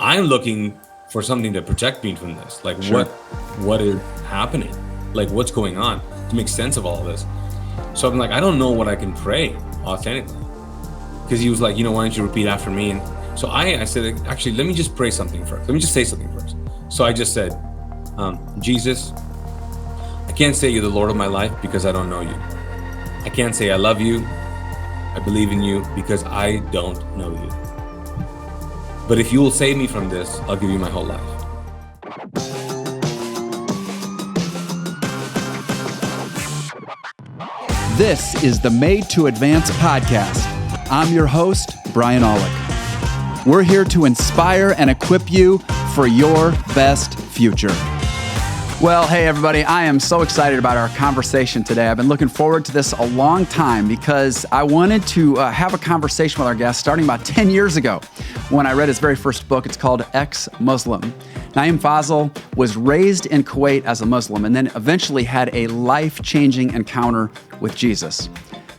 I'm looking for something to protect me from this. Like, Sure. what is happening? Like, what's going on, to make sense of all of this? So I'm like, I don't know what I can pray authentically. Because he was like, why don't you repeat after me? And so I said, actually, let me just pray something first. Let me just say something first. So I just said, Jesus, I can't say you're the Lord of my life because I don't know you. I can't say I love you, I believe in you, because I don't know you. But if you will save me from this, I'll give you my whole life. This is the Made to Advance podcast. I'm your host, Brian Aulick. We're here to inspire and equip you for your best future. Well, hey everybody, I am so excited about our conversation today. I've been looking forward to this a long time because I wanted to have a conversation with our guest starting about 10 years ago when I read his very first book. It's called Ex-Muslim. Naeem Fazal was raised in Kuwait as a Muslim and then eventually had a life-changing encounter with Jesus.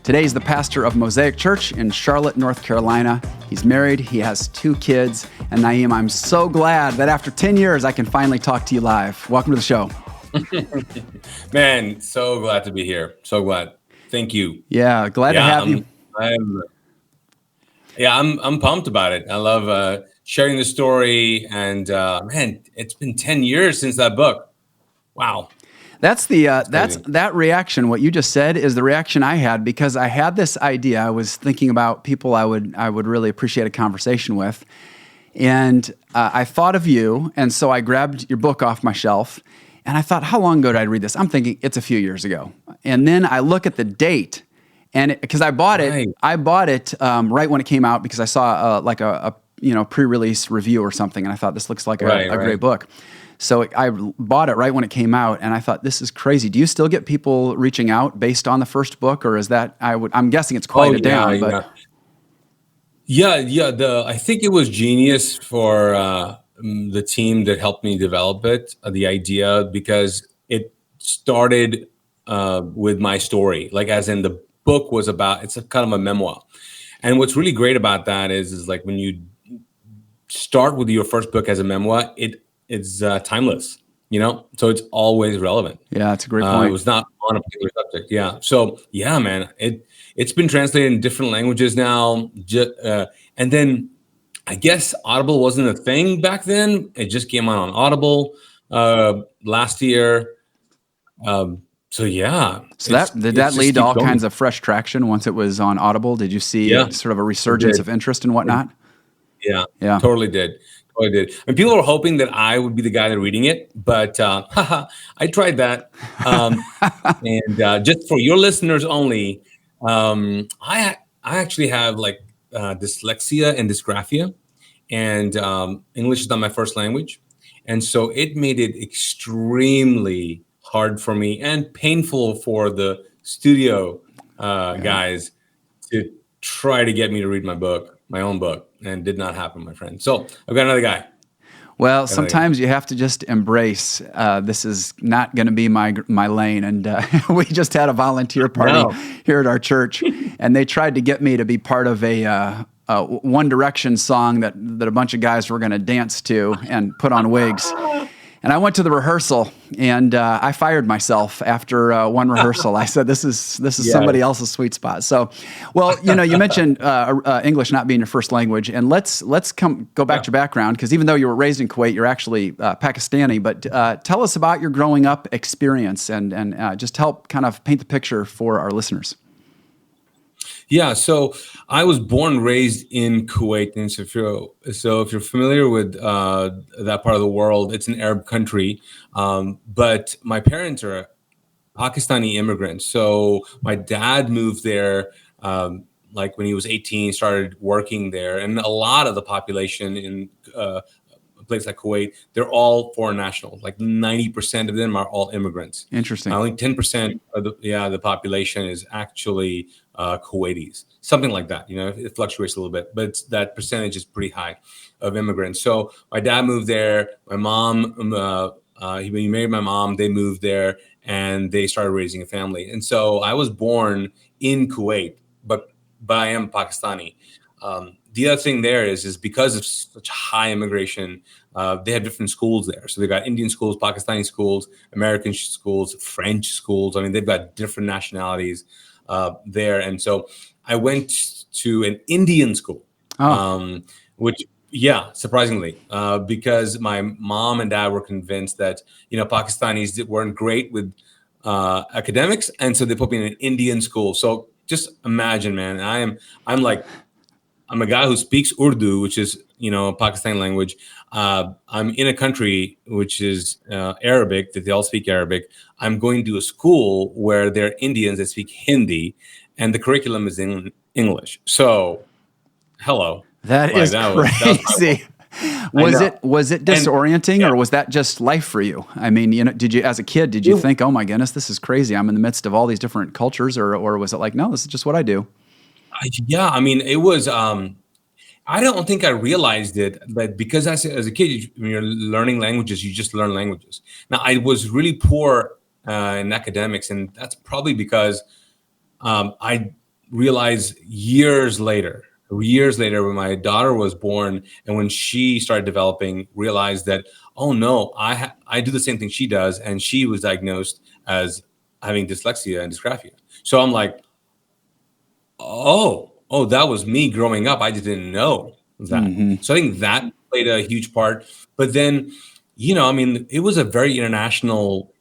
Today he's the pastor of Mosaic Church in Charlotte, North Carolina. He's married, he has 2 kids, and Naeem, I'm so glad that after 10 years I can finally talk to you live. Welcome to the show. Man, so glad to be here. So glad. Thank you. Yeah, glad to have you. I'm pumped about it. I love sharing the story, and man, it's been 10 years since that book. Wow. That's that reaction. What you just said is the reaction I had because I had this idea. I was thinking about people I would really appreciate a conversation with, and I thought of you, and so I grabbed your book off my shelf, and I thought, how long ago did I read this? I'm thinking it's a few years ago, and then I look at the date, and because I bought it, right when it came out because I saw like a pre-release review or something, and I thought this looks like a great book. So I bought it right when it came out, and I thought, this is crazy. Do you still get people reaching out based on the first book, or is that I'm guessing it's quieted down? But I think it was genius for the team that helped me develop it, the idea, because it started with my story. Like, as in the book was about, it's a kind of a memoir, and what's really great about that is like when you start with your first book as a memoir, it's timeless, so it's always relevant. Yeah, that's a great point. It was not on a particular subject. Yeah. So yeah, man, it's been translated in different languages now. And then I guess Audible wasn't a thing back then. It just came out on Audible last year. So yeah. So did that lead to all kinds of fresh traction once it was on Audible? Did you see sort of a resurgence of interest and whatnot? Yeah. Totally did. And people were hoping that I would be the guy that's reading it, but I tried that. And just for your listeners only, I actually have like dyslexia and dysgraphia, and English is not my first language, and so it made it extremely hard for me and painful for the studio guys to try to get me to read my own book. And did not happen, my friend. So I've got another guy. Well, sometimes you have to just embrace, this is not going to be my lane. And we just had a volunteer party here at our church, and they tried to get me to be part of a One Direction song that a bunch of guys were going to dance to and put on wigs. And I went to the rehearsal, and I fired myself after one rehearsal. I said, "This is somebody else's sweet spot." So, well, you mentioned English not being your first language, and let's go back to your background, because even though you were raised in Kuwait, you're actually Pakistani. But tell us about your growing up experience, and just help kind of paint the picture for our listeners. Yeah, so I was born and raised in Kuwait, and so if you're familiar with that part of the world, it's an Arab country. But my parents are Pakistani immigrants. So my dad moved there like when he was 18, started working there, and a lot of the population in a place like Kuwait, they're all foreign nationals. Like 90% of them are all immigrants. Interesting. Only 10% of the population is actually Kuwaitis, something like that. It fluctuates a little bit, but that percentage is pretty high of immigrants. So my dad moved there. My mom, he married my mom. They moved there, and they started raising a family. And so I was born in Kuwait, but I am Pakistani. The other thing there is because of such high immigration, they have different schools there. So they've got Indian schools, Pakistani schools, American schools, French schools. I mean, they've got different nationalities there. And so I went to an Indian school, which, surprisingly, because my mom and dad were convinced that, Pakistanis weren't great with academics. And so they put me in an Indian school. So just imagine, man, I'm a guy who speaks Urdu, which is, Pakistani language. I'm in a country which is Arabic, that they all speak Arabic. I'm going to a school where they're Indians that speak Hindi, and the curriculum is in English. So, hello. That is crazy. Was it disorienting, or was that just life for you? I mean, did you, as a kid, did you think, oh my goodness, this is crazy, I'm in the midst of all these different cultures, or was it like, no, this is just what I do? I mean, it was, I don't think I realized it, but because as a kid, when you're learning languages, you just learn languages. Now, I was really poor in academics, and that's probably because I realized years later, when my daughter was born and when she started developing, realized that, oh no, I do the same thing she does, and she was diagnosed as having dyslexia and dysgraphia. So I'm like, oh, that was me growing up. I just didn't know that. Mm-hmm. So I think that played a huge part. But then, I mean, it was a very international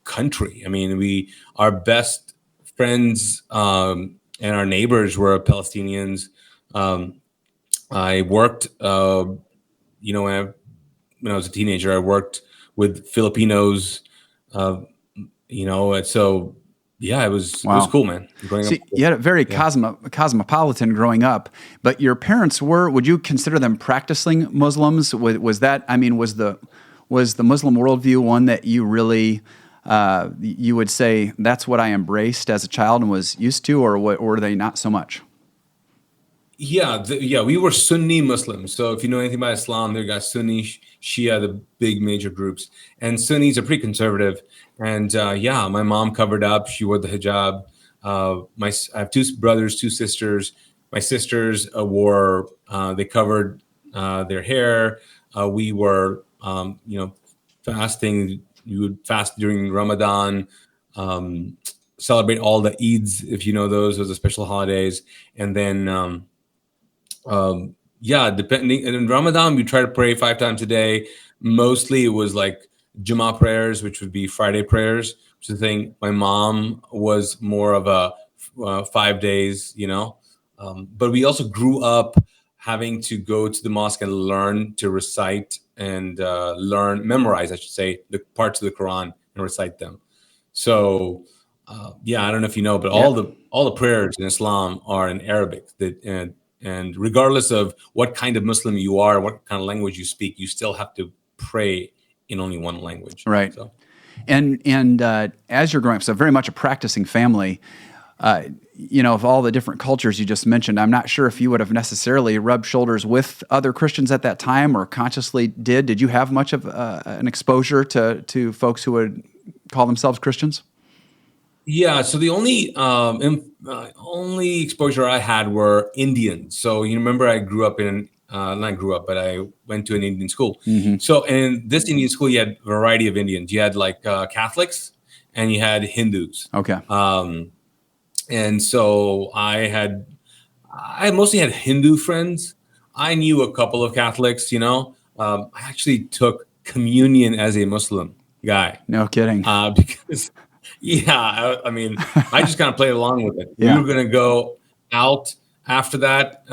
country. I mean, our best friends and our neighbors were Palestinians. I worked, when I was a teenager, I worked with Filipinos, and so. Yeah, it was cool, man. You had a very cosmopolitan growing up, but your parents would you consider them practicing Muslims? Was that, I mean, was the Muslim worldview one that you really, you would say that's what I embraced as a child and was used to, or were they not so much? Yeah, we were Sunni Muslims. So if you know anything about Islam, there got Sunni, Shia, the big major groups. And Sunnis are pretty conservative. And my mom covered up. She wore the hijab. I have two brothers, two sisters. My sisters they covered their hair. We were, fasting. You would fast during Ramadan, celebrate all the Eids, if you know those are the special holidays. And then, depending, and in Ramadan, we try to pray 5 times a day. Mostly it was like Jummah prayers, which would be Friday prayers, which is the thing. My mom was more of a 5 days, but we also grew up having to go to the mosque and learn to recite and memorize, I should say, the parts of the Quran and recite them. So, I don't know if you know, but all the prayers in Islam are in Arabic. And regardless of what kind of Muslim you are, what kind of language you speak, you still have to pray in only one language. Right. So. And as you're growing up, so very much a practicing family, of all the different cultures you just mentioned, I'm not sure if you would have necessarily rubbed shoulders with other Christians at that time or consciously did. Did you have much of an exposure to folks who would call themselves Christians? Yeah, so the only exposure I had were Indians. So you remember I went to an Indian school. Mm-hmm. So in this Indian school, you had a variety of Indians. You had like Catholics and you had Hindus. Okay. And so I mostly had Hindu friends. I knew a couple of Catholics, I actually took communion as a Muslim guy. No kidding. Because... Yeah, I mean, I just kind of played along with it. Yeah. We were going to go out after that,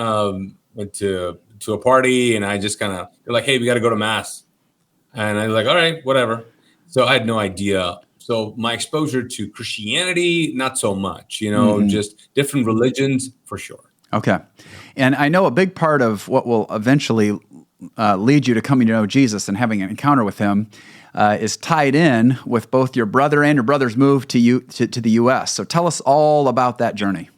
went to a party, and I just they're like, hey, we got to go to mass. And I was like, all right, whatever. So I had no idea. So my exposure to Christianity, not so much, just different religions for sure. Okay. And I know a big part of what will eventually lead you to coming to know Jesus and having an encounter with him is tied in with both your brother and your brother's move to the U.S. So tell us all about that journey.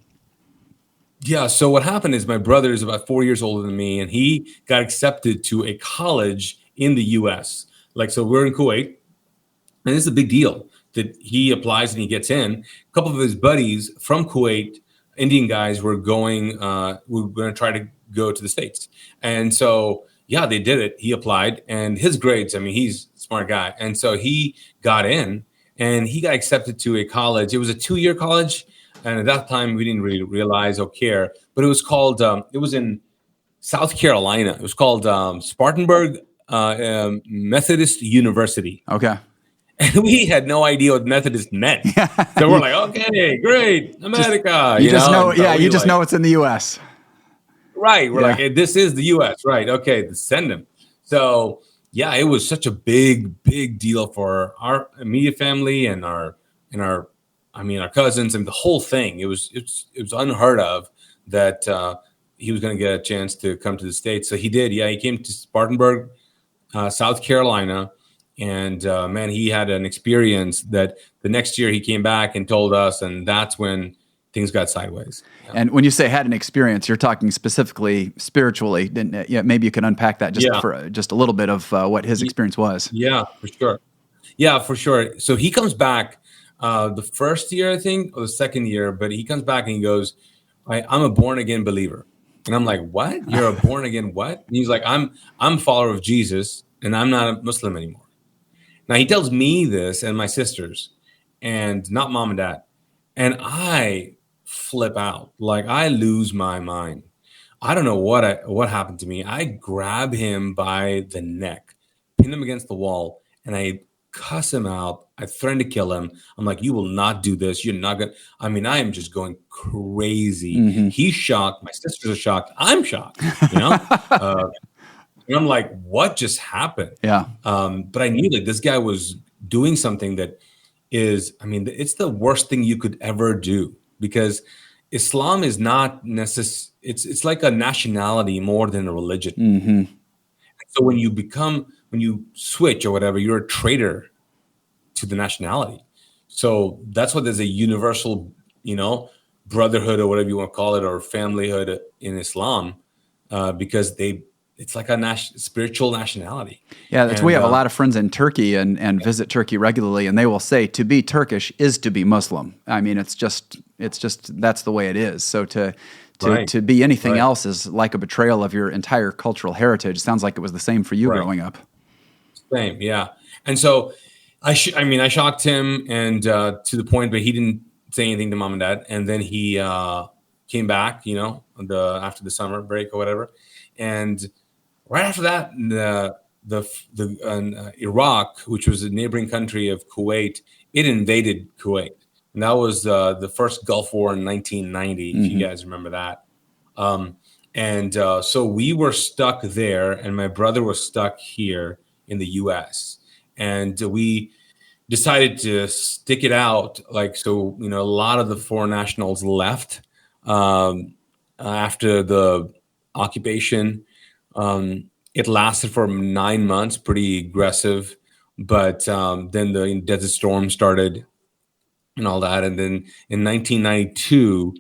Yeah, so what happened is my brother is about 4 years older than me, and he got accepted to a college in the U.S. So we're in Kuwait, and it's a big deal that he applies and he gets in. A couple of his buddies from Kuwait Indian guys were going to try to go to the States. And so, yeah, they did it. He applied, and his grades, I mean, he's a smart guy. And so he got in, and he got accepted to a college. It was a 2-year college. And at that time, we didn't really realize or care. But it was called, it was in South Carolina. It was called Spartanburg Methodist University. Okay. And we had no idea what Methodist meant. So we're like, okay, great, America. You just know, you just know it's in the U.S. Right. We're like, hey, this is the U.S., right? Okay, send them. So, yeah, it was such a big, big deal for our immediate family and our cousins and the whole thing. It was unheard of that he was going to get a chance to come to the States. So he did. Yeah, he came to Spartanburg, South Carolina. And man, he had an experience that the next year he came back and told us, and that's when things got sideways. Yeah. And when you say had an experience, you're talking specifically spiritually. Yeah, maybe you can unpack that for just a little bit of what his experience was. Yeah, for sure. Yeah, for sure. So he comes back the first year, I think, or the second year, but he comes back and he goes, I'm a born again believer. And I'm like, what? You're a born again what? And he's like, I'm a follower of Jesus, and I'm not a Muslim anymore. Now, he tells me this and my sisters, and not mom and dad. And I flip out. Like, I lose my mind. I don't know what happened to me. I grab him by the neck, pin him against the wall, and I cuss him out. I threaten to kill him. I'm like, you will not do this. You're not going to. I mean, I am just going crazy. Mm-hmm. He's shocked. My sisters are shocked. I'm shocked, you know? And I'm like, what just happened? Yeah. But I knew that this guy was doing something that is, I mean, it's the worst thing you could ever do, because Islam is not necessary. It's like a nationality more than a religion. Mm-hmm. So when you switch or whatever, you're a traitor to the nationality. So that's why there's a universal, brotherhood or whatever you want to call it, or familyhood in Islam, because it's like a spiritual nationality. Yeah, we have a lot of friends in Turkey and visit Turkey regularly, and they will say to be Turkish is to be Muslim. I mean, it's just that's the way it is. So to be anything else is like a betrayal of your entire cultural heritage. Sounds like it was the same for you growing up. Same, yeah. And so I shocked him, and to the point where he didn't say anything to mom and dad, and then he came back, after the summer break or whatever, and right after that, Iraq, which was a neighboring country of Kuwait, it invaded Kuwait. And that was the first Gulf War in 1990, if you guys remember that. So we were stuck there, and my brother was stuck here in the U.S. And we decided to stick it out. A lot of the foreign nationals left after the occupation. It lasted for 9 months, pretty aggressive, but then the Desert Storm started and all that. And then in 1992,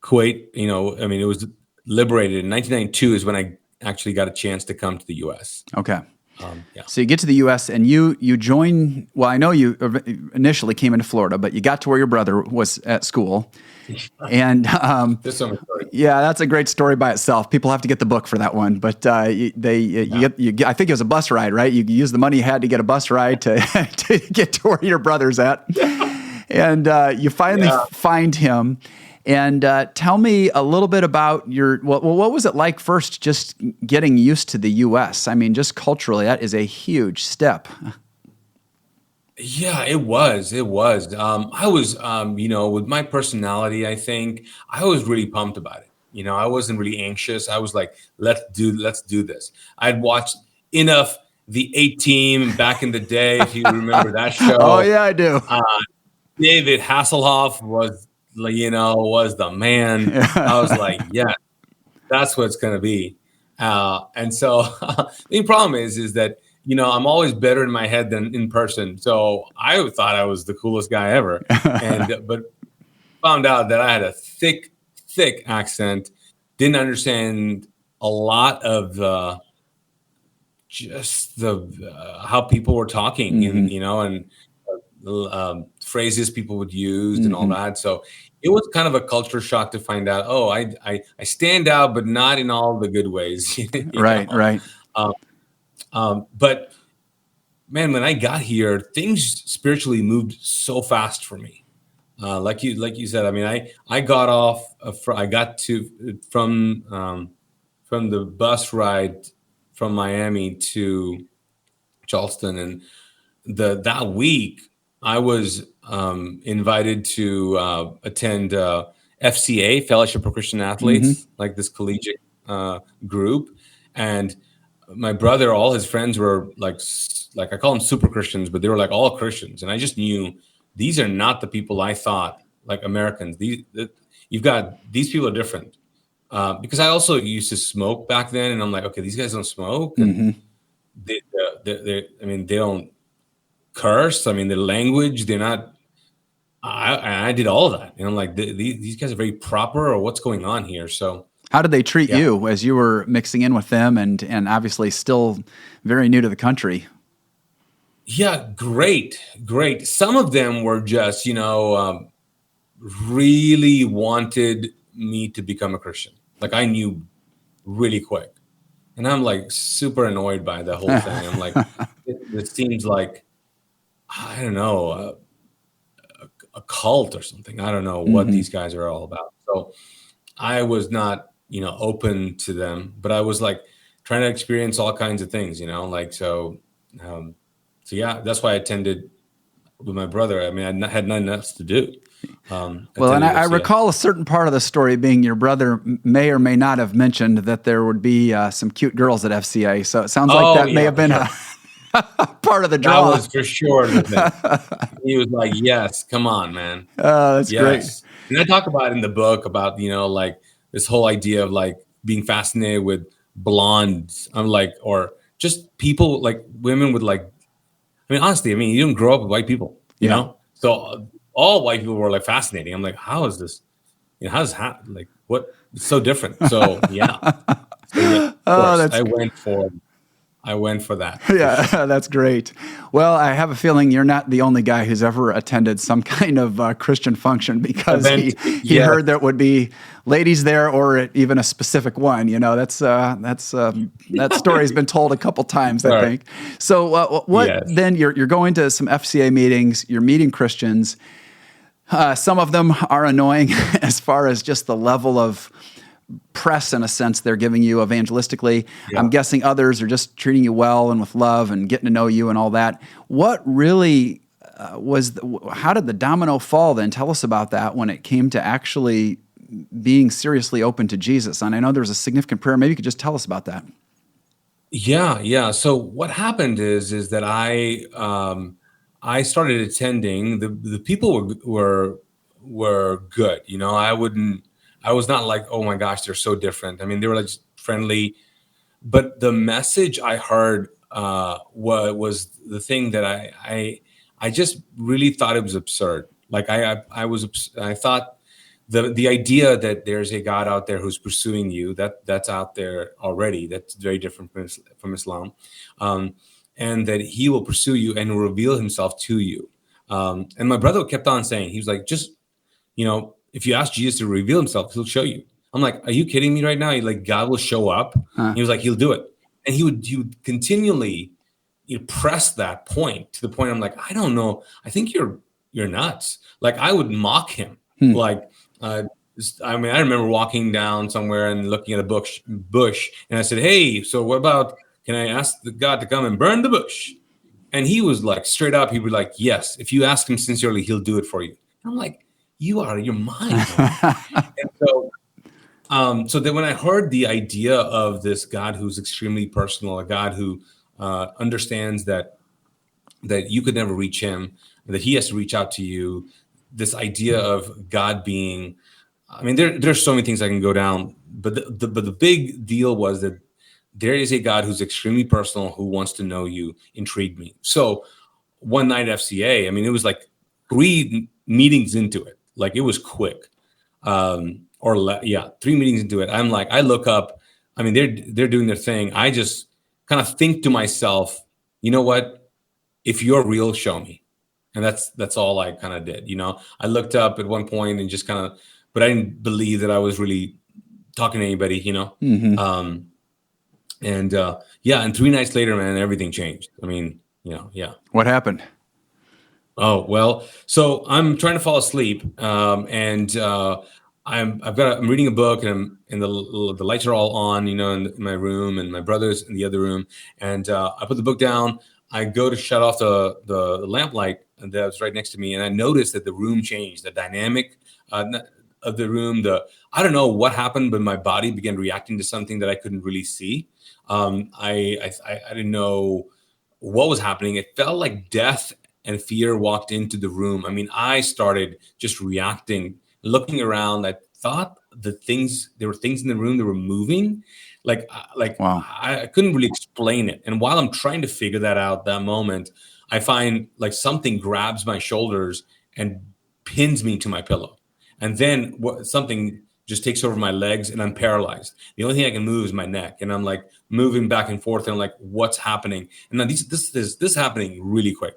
Kuwait, it was liberated. In 1992 is when I actually got a chance to come to the U.S. Okay. So you get to the U.S. and you join. Well, I know you initially came into Florida, but you got to where your brother was at school. And yeah, that's a great story by itself. People have to get the book for that one. But I think it was a bus ride, right? You use the money you had to get a bus ride to get to where your brother's at, and you finally find him. And tell me a little bit about what was it like first, just getting used to the U.S.? I mean, just culturally, that is a huge step. Yeah, it was. I was, with my personality, I think I was really pumped about it. I wasn't really anxious. I was like, let's do this. I'd watched enough the A-Team back in the day, if you remember that show. Oh yeah, I do. David Hasselhoff was the man. I was like, yeah, that's what it's going to be. And so the problem is that, I'm always better in my head than in person. So I thought I was the coolest guy ever. But found out that I had a thick accent, didn't understand a lot of how people were talking, and phrases people would use and all that. So it was kind of a culture shock to find out, I stand out, but not in all the good ways. Right. But man, when I got here, things spiritually moved so fast for me. Like you said, I mean, I got off, I got to from the bus ride from Miami to Charleston, and that week I was invited to attend FCA, Fellowship of Christian Athletes, like this collegiate group, and my brother, all his friends were like I call them super Christians, but they were like all Christians, and I just knew these are not the people I thought like Americans. You've got these people are different. Because I also used to smoke back then, and I'm like, okay, these guys don't smoke, and they don't curse. I mean, their language, they're not. I did all that, and I'm like, these guys are very proper, or what's going on here? So, how did they treat you as you were mixing in with them, and obviously still very new to the country? Yeah, great. Some of them were just, really wanted me to become a Christian. Like I knew really quick, and I'm like super annoyed by the whole thing. I'm like, it seems like, I don't know, a cult or something. I don't know what these guys are all about. So I was not, open to them, but I was like trying to experience all kinds of things, so yeah, that's why I attended with my brother. I mean, I had nothing else to do. Well, and I recall a certain part of the story being your brother may or may not have mentioned that there would be some cute girls at FCA. So it sounds like that may have been a part of the draw. That was for sure. He was like, yes, come on, man. That's great. And I talk about in the book about, like this whole idea of like being fascinated with blondes. I'm like, or just people like women with like, I mean, honestly, you don't grow up with white people, you know? So all white people were like fascinating. I'm like, how is this? How's that? Like, what? It's so different. So, yeah. I went for that. Yeah, sure. That's great. Well, I have a feeling you're not the only guy who's ever attended some kind of Christian function because he heard there would be ladies there or even a specific one. That story's been told a couple times, I think. So then you're going to some FCA meetings, you're meeting Christians. Some of them are annoying as far as just the level of press, in a sense, they're giving you evangelistically. Yeah. I'm guessing others are just treating you well and with love and getting to know you and all that. What really how did the domino fall then? Tell us about that when it came to actually being seriously open to Jesus. And I know there was a significant prayer. Maybe you could just tell us about that. Yeah. So what happened is that I started attending. The people were good. I was not like, oh my gosh, they're so different. I mean, they were like friendly, but the message I heard was the thing that I just really thought it was absurd. Like I thought the idea that there's a God out there who's pursuing you, that's out there already. That's very different from Islam, and that He will pursue you and reveal Himself to you. And my brother kept on saying, he was like, just if you ask Jesus to reveal Himself, He'll show you. I'm like, are you kidding me right now? Like, God will show up. He was like, He'll do it. And he would continually press that point to the point I'm like, I don't know. I think you're nuts. Like I would mock him. Like, I remember walking down somewhere and looking at a bush and I said, hey, so what about, can I ask God to come and burn the bush? And he was like, straight up, he would like, yes, if you ask Him sincerely, He'll do it for you. And I'm like, you are out of your mind. And so then when I heard the idea of this God who's extremely personal, a God who understands that you could never reach Him, that He has to reach out to you, this idea of God being, there's so many things I can go down, but the big deal was that there is a God who's extremely personal, who wants to know you, intrigued me. So one night at FCA, it was like 3 meetings into it. Like it was quick, 3 meetings into it. I'm like, I look up. They're doing their thing. I just kind of think to myself, you know what? If you're real, show me. And that's all I kind of did. I looked up at one point and just kind of, but I didn't believe that I was really talking to anybody, Mm-hmm. And 3 nights later, man, everything changed. I mean, yeah. What happened? Oh, well, so I'm trying to fall asleep, and I'm reading a book, and the lights are all on, in my room, and my brother's in the other room, and I put the book down. I go to shut off the lamp light that was right next to me, and I noticed that the room changed, the dynamic of the room. I don't know what happened, but my body began reacting to something that I couldn't really see. I didn't know what was happening. It felt like death and fear walked into the room. I mean, I started just reacting, looking around. I thought there were things in the room that were moving. Wow. I couldn't really explain it. And while I'm trying to figure that out, that moment, I find like something grabs my shoulders and pins me to my pillow. And then something just takes over my legs and I'm paralyzed. The only thing I can move is my neck. And I'm like moving back and forth and I'm like, what's happening? And now this is happening really quick.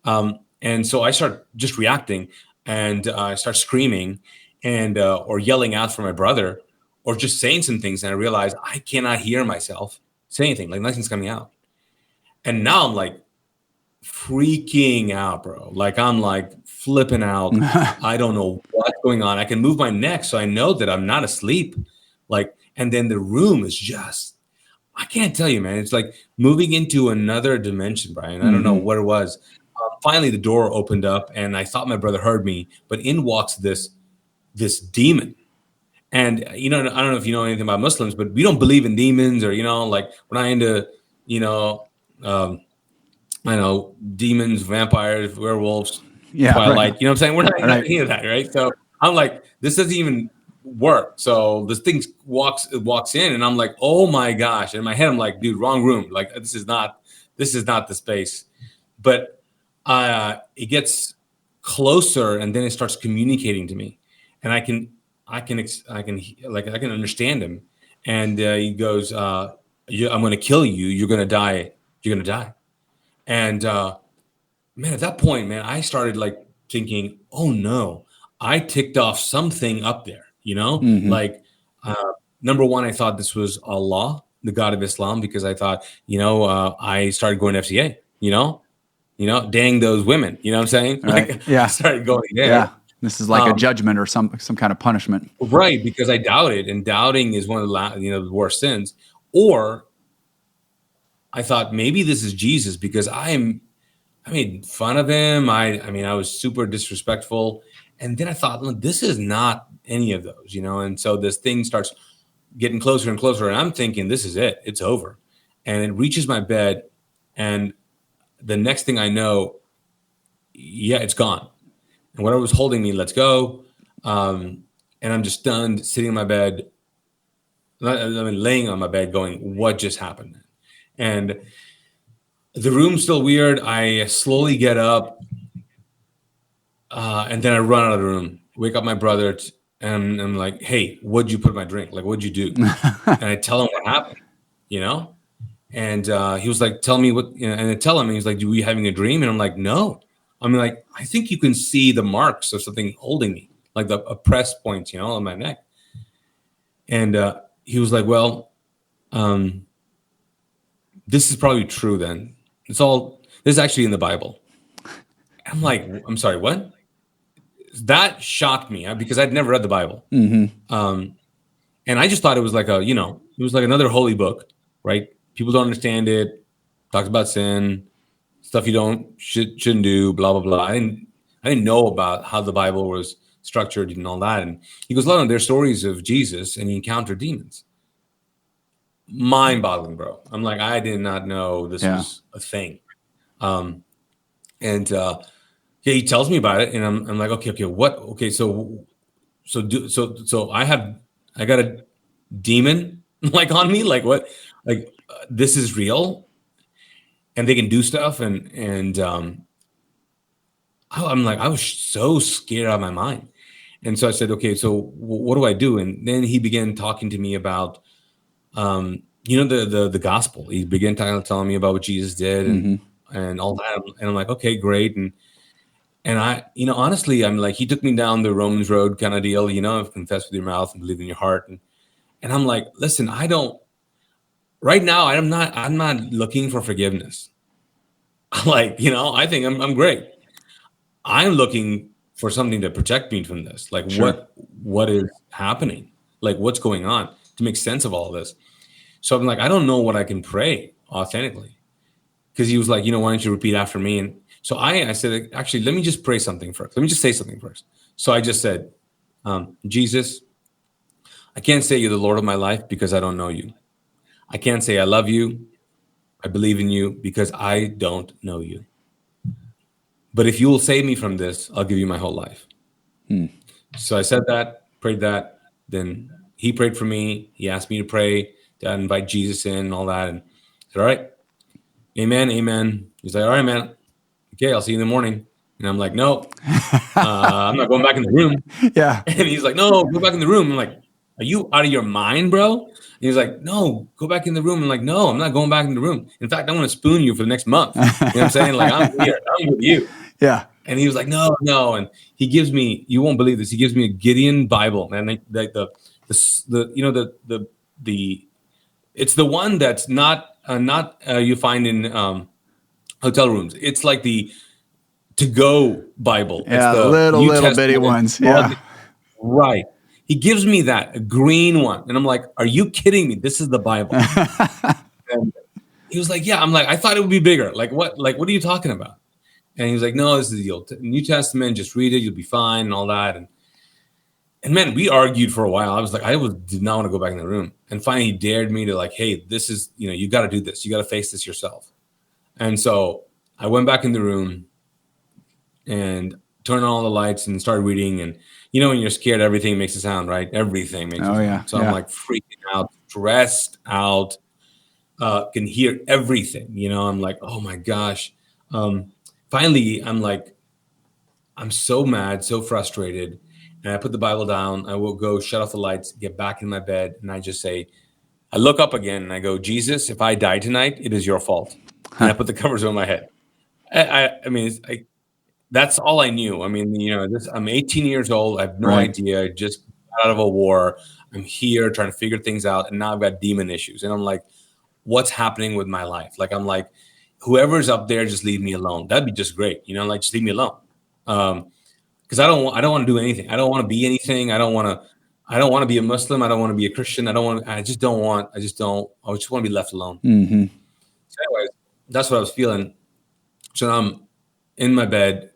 And so I start just reacting and I start screaming and or yelling out for my brother or just saying some things. And I realize I cannot hear myself say anything, like nothing's coming out. And now I'm like freaking out, bro. Like I'm like flipping out. I don't know what's going on. I can move my neck so I know that I'm not asleep. And then the room is just, I can't tell you, man. It's like moving into another dimension, Brian. I don't know what it was. Finally, the door opened up, and I thought my brother heard me, but in walks this demon. And I don't know if you know anything about Muslims, but we don't believe in demons, or we're not into I know demons, vampires, werewolves, Twilight. Right. You know what I'm saying? We're not into any of that, right? So I'm like, this doesn't even work. So this thing walks in, and I'm like, oh my gosh! And in my head, I'm like, dude, wrong room. Like this is not the space. But it gets closer, and then it starts communicating to me, and I can understand him. And he goes, "I'm going to kill you. You're going to die. You're going to die." And man, at that point, man, I started like thinking, "Oh no, I ticked off something up there." Like number one, I thought this was Allah, the God of Islam, because I thought, I started going to FCA. Dang those women. You know what I'm saying? Right. Like, yeah. I started going there. Yeah. This is like a judgment or some kind of punishment. Right. Because I doubted, and doubting is one of the worst sins. Or I thought maybe this is Jesus because I made fun of him. I was super disrespectful. And then I thought, look, this is not any of those, And so this thing starts getting closer and closer. And I'm thinking, this is it. It's over. And it reaches my bed. And the next thing I know, it's gone. And whatever was holding me, let's go. And I'm just stunned, sitting in my bed. Laying on my bed going, what just happened? And the room's still weird. I slowly get up. And then I run out of the room, wake up my brother, and I'm like, hey, what'd you put in my drink? Like, what'd you do? And I tell him what happened, And he was like, tell me what, and I tell him, and he's like, were you having a dream? And I'm like, no. I'm like, I think you can see the marks of something holding me, like the press points, on my neck. And he was like, well, this is probably true then. This is actually in the Bible. I'm like, I'm sorry, what? That shocked me because I'd never read the Bible. Mm-hmm. And I just thought it was like it was like another holy book, right? People don't understand it. Talks about sin, stuff you shouldn't do, blah, blah, blah. I didn't know about how the Bible was structured and all that. And he goes, no, there's stories of Jesus and he encountered demons. Mind-boggling, bro. I'm like, I did not know this was a thing. He tells me about it, and I'm like, okay, what? Okay, so I got a demon like on me, like what? Like this is real, and they can do stuff, and I'm like, I was so scared out of my mind, and so I said, okay, so what do I do? And then he began talking to me about, the gospel. He began telling me about what Jesus did and all that, and I'm like, okay, great, and And honestly, I'm like, he took me down the Romans road kind of deal, confess with your mouth and believe in your heart. And I'm like, listen, right now, I'm not looking for forgiveness. I'm like, I think I'm great. I'm looking for something to protect me from this. Like, Sure. what is happening? Like, what's going on, to make sense of all of this? So I'm like, I don't know what I can pray authentically. Because he was like, why don't you repeat after me? And so I said, actually, let me just pray something first. Let me just say something first. So I just said, Jesus, I can't say you're the Lord of my life because I don't know you. I can't say I love you, I believe in you, because I don't know you. But if you will save me from this, I'll give you my whole life. So I said that, prayed that. Then he prayed for me. He asked me to pray, to invite Jesus in and all that. And I said, all right, amen, amen. He's like, all right, man. Okay, I'll see you in the morning. And I'm like, no, I'm not going back in the room. Yeah. And he's like, no, go back in the room. I'm like, are you out of your mind, bro? And he's like, no, go back in the room. I'm like, no, I'm not going back in the room. In fact, I'm going to spoon you for the next month. You know what I'm saying? Like, I'm here. I'm with you. Yeah. And he was like, no. And he gives me, you won't believe this, he gives me a Gideon Bible. And like it's the one that's not you find in hotel rooms. It's like the to-go Bible. Yeah, It's the little bitty ones. Yeah. Right. He gives me that, a green one. And I'm like, are you kidding me? This is the Bible. And he was like, yeah. I'm like, I thought it would be bigger. Like, what are you talking about? And he was like, no, this is the New Testament. Just read it. You'll be fine and all that. And man, we argued for a while. I was like, did not want to go back in the room. And finally he dared me to like, hey, this is, you got to do this. You got to face this yourself. And so I went back in the room and turned on all the lights and started reading. And when you're scared, everything makes a sound, right? Everything makes a sound. Yeah. So I'm like freaking out, stressed out, can hear everything. I'm like, oh my gosh. Finally, I'm like, I'm so mad, so frustrated. And I put the Bible down. I will go shut off the lights, get back in my bed. And I just say, I look up again and I go, Jesus, if I die tonight, it is your fault. And I put the covers over my head. I mean, that's all I knew. I mean, I'm 18 years old. I have no idea. I just got out of a war. I'm here trying to figure things out. And now I've got demon issues. And I'm like, what's happening with my life? Like, I'm like, whoever's up there, just leave me alone. That'd be just great. Like, just leave me alone. Because I don't want to do anything. I don't want to be anything. I just want to be a Muslim. I don't want to be a Christian. I just want to be left alone. Mm-hmm. So anyways, that's what I was feeling. So now I'm in my bed,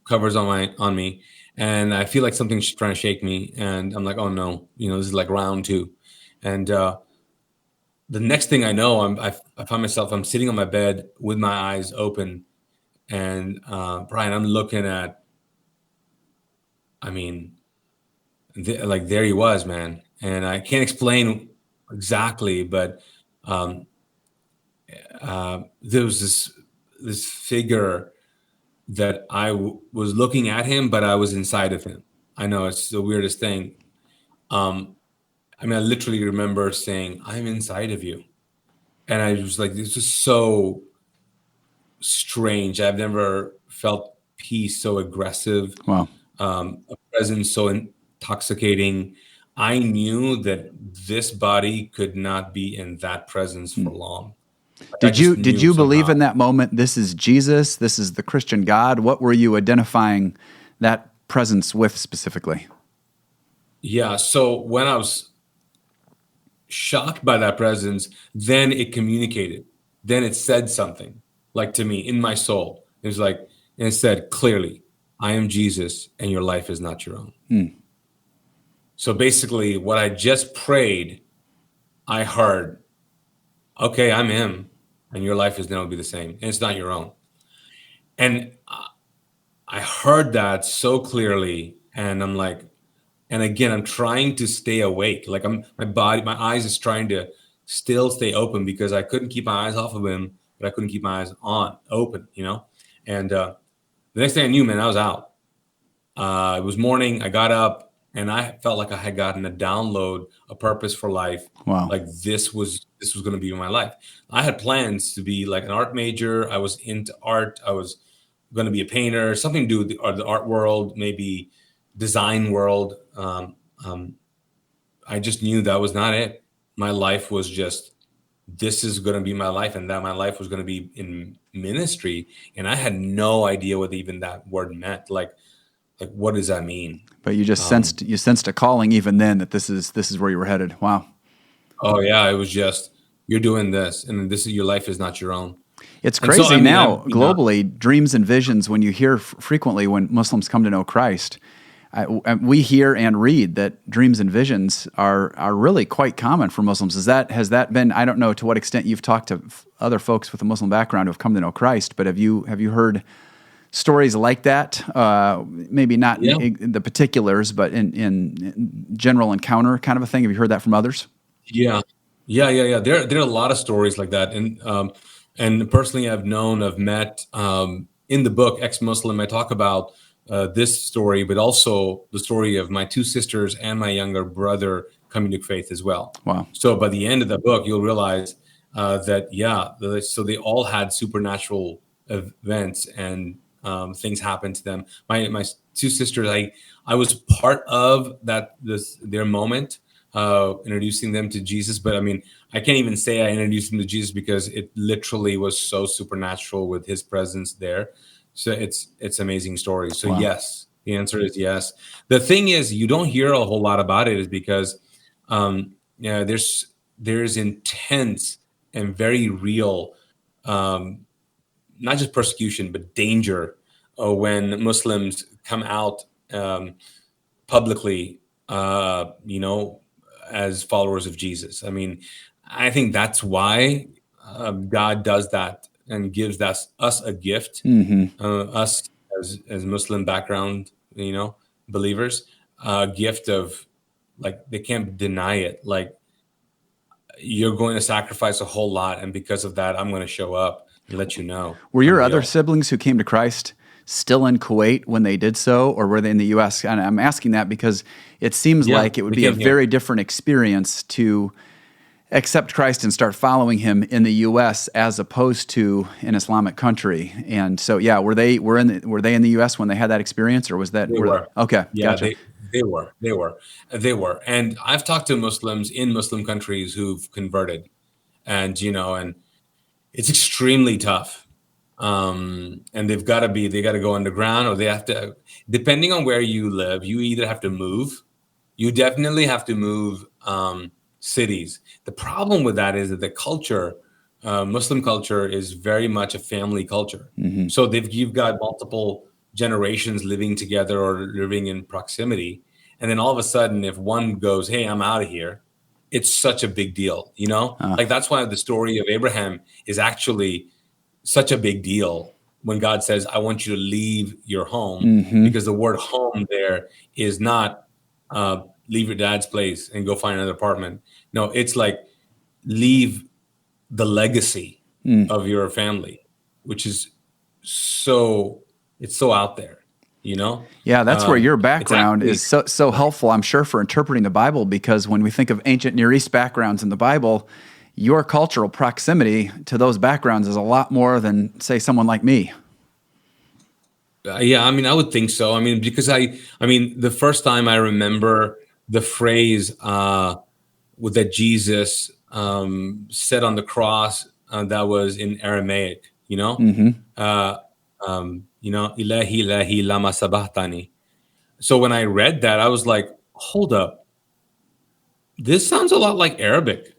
covers on me, and I feel like something's trying to shake me. And I'm like, oh no, this is like round 2. And the next thing I know, I find myself, I'm sitting on my bed with my eyes open. And Brian, I'm looking at, there he was, man. And I can't explain exactly, but there was this figure that I was looking at him, but I was inside of him. I know it's the weirdest thing. I literally remember saying, I'm inside of you. And I was like, this is so strange. I've never felt peace so aggressive. Wow. A presence so intoxicating. I knew that this body could not be in that presence for long. Did you believe in that moment, this is Jesus, this is the Christian God? What were you identifying that presence with specifically? Yeah, so when I was shocked by that presence, then it communicated. Then it said something, like to me, in my soul. It was like, and it said clearly, I am Jesus and your life is not your own. So basically what I just prayed, I heard, okay, I'm him and your life is never be the same. And it's not your own. And I heard that so clearly. And I'm like, and again, I'm trying to stay awake. Like my eyes is trying to still stay open because I couldn't keep my eyes off of him, but I couldn't keep my eyes open, And the next thing I knew, man, I was out. It was morning. I got up and I felt like I had gotten a download, a purpose for life. Wow. Like this was going to be my life. I had plans to be like an art major. I was into art. I was going to be a painter, something to do with the art world, maybe design world. I just knew that was not it. My life was just, this is going to be my life, and that my life was going to be in ministry. And I had no idea what even that word meant. Like what does that mean? But you just sensed a calling even then that this is where you were headed. Wow. Oh yeah, it was just, you're doing this, and this is, your life is not your own. It's crazy. So, now globally, dreams and visions, when you hear frequently when Muslims come to know Christ, we hear and read that dreams and visions are really quite common for Muslims. Has that been? I don't know to what extent you've talked to other folks with a Muslim background who have come to know Christ, but have you heard stories like that? Maybe not in the particulars, but in general encounter kind of a thing. Have you heard that from others? Yeah. There are a lot of stories like that, and personally, I've met in the book Ex-Muslim. I talk about this story, but also the story of my two sisters and my younger brother coming to faith as well. Wow! So by the end of the book, you'll realize so they all had supernatural events and things happened to them. My two sisters, I was part of their moment. Introducing them to Jesus, but I mean, I can't even say I introduced them to Jesus because it literally was so supernatural with his presence there. So it's amazing story. So wow. Yes, the answer is yes. The thing is, you don't hear a whole lot about it is because there's intense and very real, not just persecution, but danger when Muslims come out publicly, as followers of Jesus. I mean, I think that's why God does that and gives us a gift, us as Muslim background, believers, a gift of, like, they can't deny it. Like, you're going to sacrifice a whole lot, and because of that, I'm going to show up and let you know. Were your other siblings who came to Christ still in Kuwait when they did so, or were they in the U.S.? And I'm asking that because it seems like it would be a very different experience to accept Christ and start following him in the U.S. as opposed to an Islamic country. And so, were they in the U.S. when they had that experience, or was that? They were. Okay, yeah, gotcha. They were. And I've talked to Muslims in Muslim countries who've converted, and and it's extremely tough. And they got to go underground, or they have to, depending on where you live, you either have to move. You definitely have to move cities. The problem with that is that the culture, Muslim culture, is very much a family culture. Mm-hmm. So you've got multiple generations living together or living in proximity. And then all of a sudden, if one goes, "Hey, I'm out of here," it's such a big deal, Like, that's why the story of Abraham is actually such a big deal when God says, "I want you to leave your home," because the word home there is not leave your dad's place and go find another apartment. No, it's like leave the legacy of your family, which is it's so out there, Yeah, that's where your background is so helpful, I'm sure, for interpreting the Bible, because when we think of ancient Near East backgrounds in the Bible, your cultural proximity to those backgrounds is a lot more than, say, someone like me. I mean, I would think so. I mean, because the first time I remember the phrase that Jesus said on the cross, that was in Aramaic, Ilahi, ilahi, lama sabachthani. So when I read that, I was like, hold up, this sounds a lot like Arabic.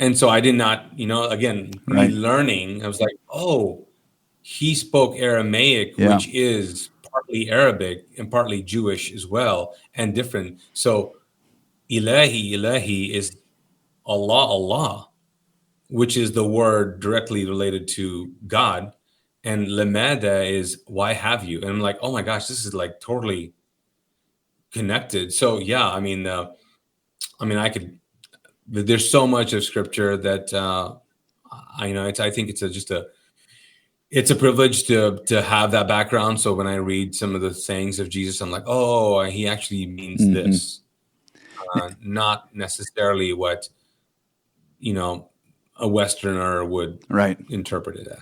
And so I did not, again, learning, I was like, oh, he spoke Aramaic, which is partly Arabic and partly Jewish as well, and different. So ilahi is Allah, which is the word directly related to God. And lamada is why have you? And I'm like, oh my gosh, this is like totally connected. So I could. There's so much of scripture that I think it's a privilege to have that background. So when I read some of the sayings of Jesus, I'm like, oh, he actually means this, not necessarily what a Westerner would interpret it as.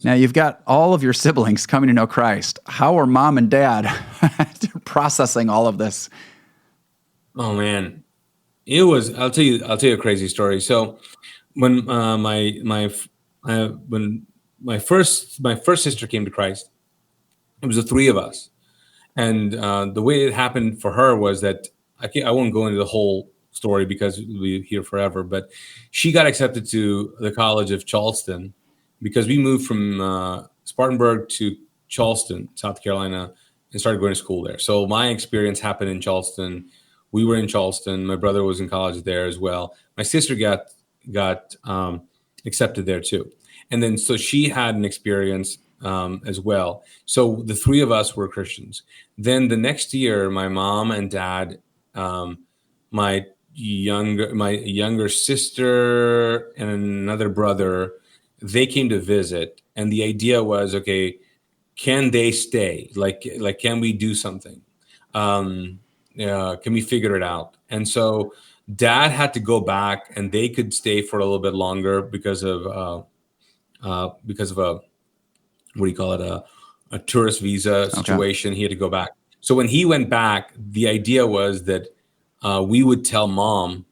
Now, you've got all of your siblings coming to know Christ. How are mom and dad processing all of this? Oh man, it was. I'll tell you a crazy story. So when when my first sister came to Christ, it was the three of us, and the way it happened for her was that I won't go into the whole story because we'll be here forever. But she got accepted to the College of Charleston because we moved from Spartanburg to Charleston, South Carolina, and started going to school there. So my experience happened in Charleston. We were in Charleston. My brother was in college there as well. My sister got accepted there too. And then so she had an experience as well. So the three of us were Christians. Then the next year, my mom and dad, my younger sister and another brother, they came to visit. And the idea was, okay, can they stay? Like, can we do something? Can we figure it out? And so dad had to go back, and they could stay for a little bit longer because of a what do you call it, a tourist visa situation. Okay. He had to go back. So when he went back, the idea was that we would tell mom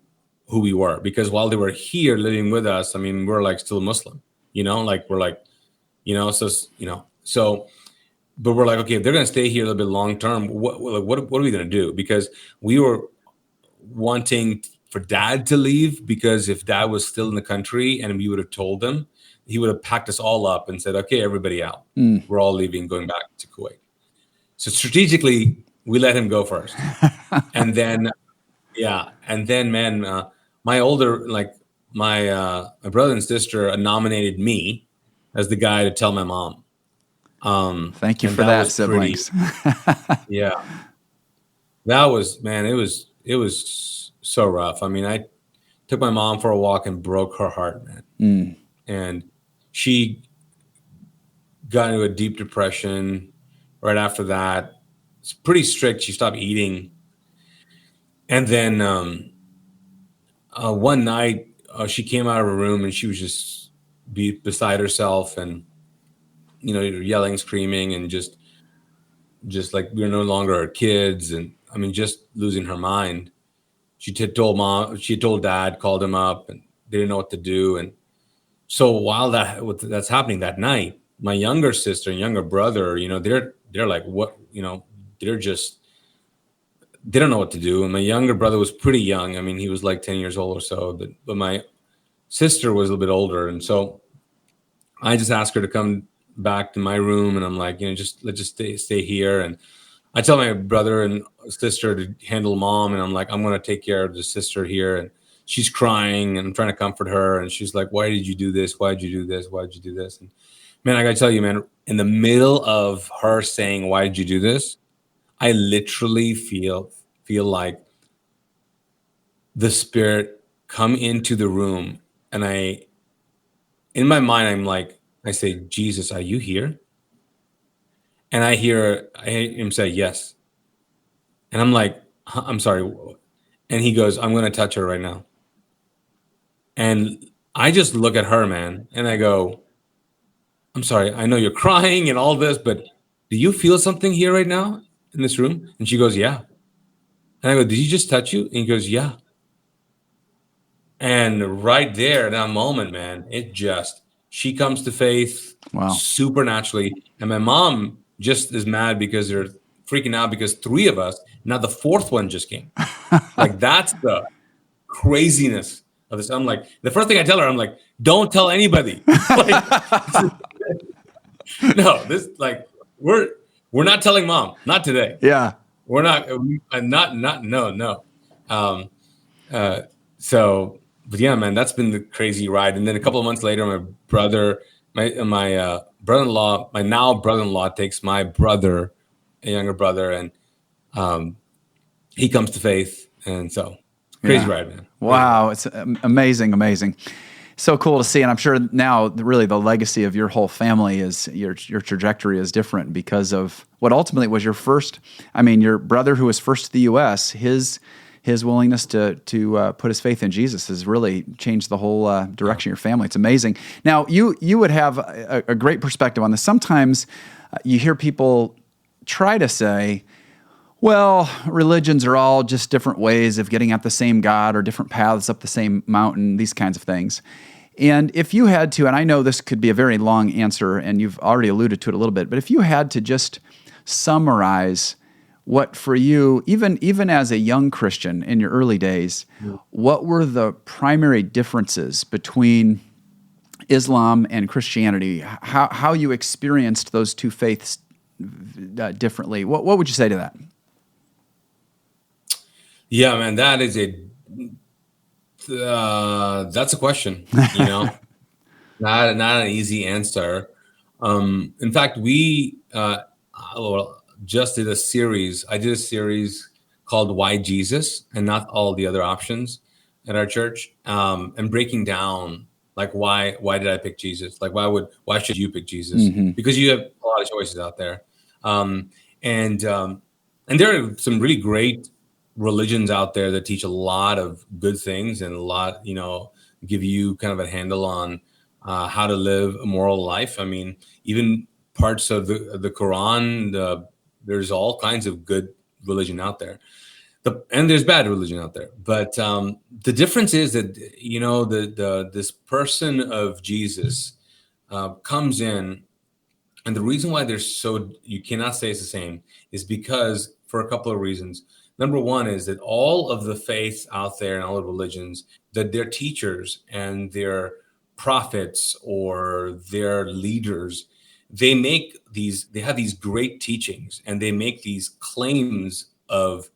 who we were, because while they were here living with us, I mean, we're like still Muslim, like we're like, so. But we're like, okay, if they're going to stay here a little bit long term, what are we going to do? Because we were wanting for dad to leave, because if dad was still in the country and we would have told him, he would have packed us all up and said, okay, everybody out. We're all leaving, going back to Kuwait. So strategically, we let him go first. And then, man, my older, my brother and sister nominated me as the guy to tell my mom. Thank you for that, siblings. Yeah, that was, man, it was so rough. I mean, I took my mom for a walk and broke her heart, man. And she got into a deep depression right after that. It's pretty strict. She stopped eating. And then one night she came out of her room and she was just beside herself, and yelling, screaming, and just like we're no longer her kids, and I mean, just losing her mind. She told dad, called him up, and they didn't know what to do. And so while that's happening that night, my younger sister and younger brother, they're like, what, they don't know what to do. And my younger brother was pretty young. I mean, he was like 10 years old or so, but my sister was a little bit older. And so I just asked her to come back to my room, and I'm like, let's just stay here. And I tell my brother and sister to handle mom, and I'm like, I'm going to take care of the sister here. And she's crying, and I'm trying to comfort her. And she's like, why did you do this? Why did you do this? Why did you do this? And man, I got to tell you, man, in the middle of her saying, why did you do this? I literally feel like the Spirit come into the room. And in my mind, I'm like, I say, Jesus, are you here? And I hear him say, yes. And I'm like, I'm sorry. And he goes, I'm going to touch her right now. And I just look at her, man, and I go, I'm sorry. I know you're crying and all this, but do you feel something here right now in this room? And she goes, yeah. And I go, did he just touch you? And he goes, yeah. And right there, that moment, man, she comes to faith supernaturally. And my mom just is mad because they're freaking out because three of us, now the fourth one just came. Like, that's the craziness of this. I'm like, the first thing I tell her, I'm like, don't tell anybody. No, this, like, we're not telling mom, not today. Yeah. We're not, no. So, but yeah, man, that's been the crazy ride. And then a couple of months later, my brother-in-law, my now brother-in-law takes my brother, a younger brother, and he comes to faith. And so crazy ride, man. Wow. It's amazing. So cool to see. And I'm sure now really the legacy of your whole family is your trajectory is different because of what ultimately was your brother who was first to the U.S., his his willingness to put his faith in Jesus has really changed the whole direction of your family. It's amazing. Now, you would have a great perspective on this. Sometimes you hear people try to say, well, religions are all just different ways of getting at the same God or different paths up the same mountain, these kinds of things. And if you had to, and I know this could be a very long answer, and you've already alluded to it a little bit, but if you had to just summarize what for you, even as a young Christian in your early days, what were the primary differences between Islam and Christianity? How you experienced those two faiths differently? What would you say to that? Yeah, man, that is that's a question, not an easy answer. In fact, we just did a series. I did a series called Why Jesus and Not All the Other Options at our church, and breaking down like why did I pick Jesus? Like why should you pick Jesus? Mm-hmm. Because you have a lot of choices out there. And there are some really great religions out there that teach a lot of good things and a lot, give you kind of a handle on how to live a moral life. I mean, even parts of the Quran, there's all kinds of good religion out there. And there's bad religion out there. But the difference is that, this person of Jesus comes in, and the reason why you cannot say it's the same is because for a couple of reasons. Number one is that all of the faiths out there and all the religions, that their teachers and their prophets or their leaders, they have these great teachings and they make these claims of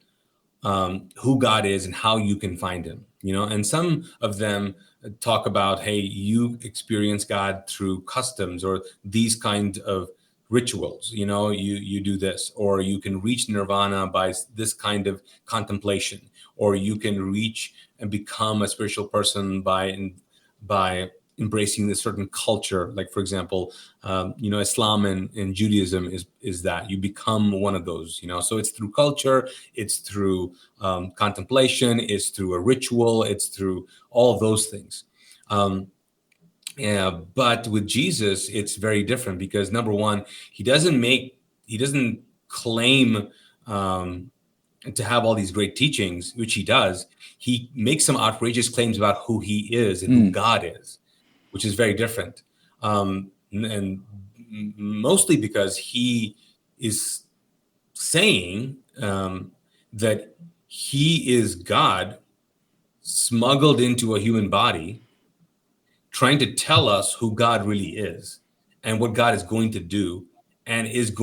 who God is and how you can find him, and some of them talk about, hey, you experience God through customs or these kind of rituals, you do this, or you can reach nirvana by this kind of contemplation, or you can reach and become a spiritual person by embracing this certain culture. Like, for example, Islam and Judaism is that you become one of those, so it's through culture, it's through contemplation, it's through a ritual, it's through all of those things. But with Jesus, it's very different because number one, he doesn't claim to have all these great teachings, which he does. He makes some outrageous claims about who he is and who God is, which is very different. And mostly because he is saying that he is God smuggled into a human body, trying to tell us who God really is and what God is going to do and is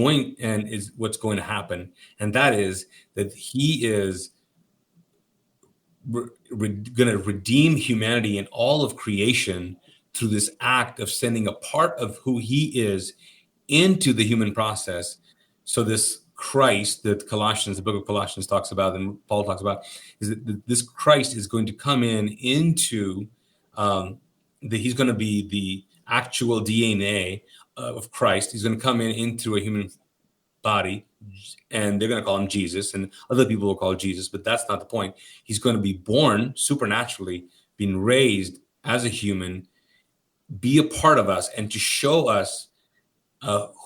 what's going to happen. And that is that he is going to redeem humanity and all of creation through this act of sending a part of who he is into the human process. So this Christ that the book of Colossians talks about and Paul talks about, is that this Christ is going to come into he's going to be the actual DNA of Christ. He's going to come into a human body, and they're going to call him Jesus, and other people will call Jesus, but that's not the point. He's going to be born supernaturally, being raised as a human, be a part of us, and to show us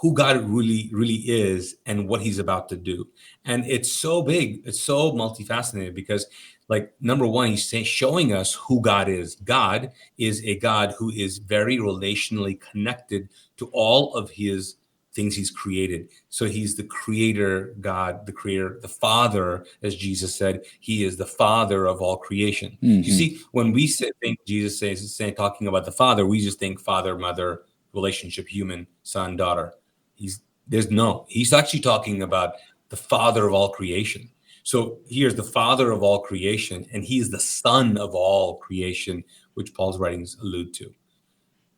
who God really, really is and what he's about to do. And it's so big. It's so multifaceted because, like, number one, he's showing us who God is. God is a God who is very relationally connected to all of his things he's created. So he's the creator God, the creator, the father, as Jesus said, he is the father of all creation. Mm-hmm. You see, when we think Jesus says talking about the father, we just think father, mother, relationship, human, son, daughter. He's actually talking about the father of all creation. So here's the father of all creation, and he is the son of all creation, which Paul's writings allude to.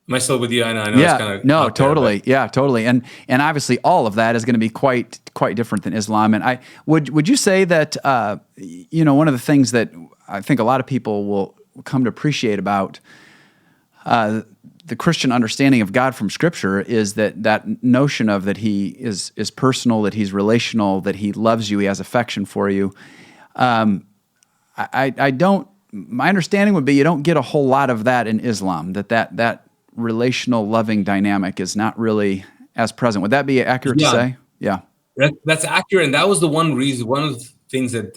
Am I still with you? I know yeah, it's kind of no, totally. There, yeah, totally. And obviously all of that is going to be quite different than Islam. And would you say that one of the things that I think a lot of people will come to appreciate about the Christian understanding of God from Scripture is that notion of that he is personal, that he's relational, that he loves you, he has affection for you. I don't. My understanding would be you don't get a whole lot of that in Islam. That relational, loving dynamic is not really as present. Would that be accurate to say? Yeah, that's accurate, and that was the one reason. One of the things that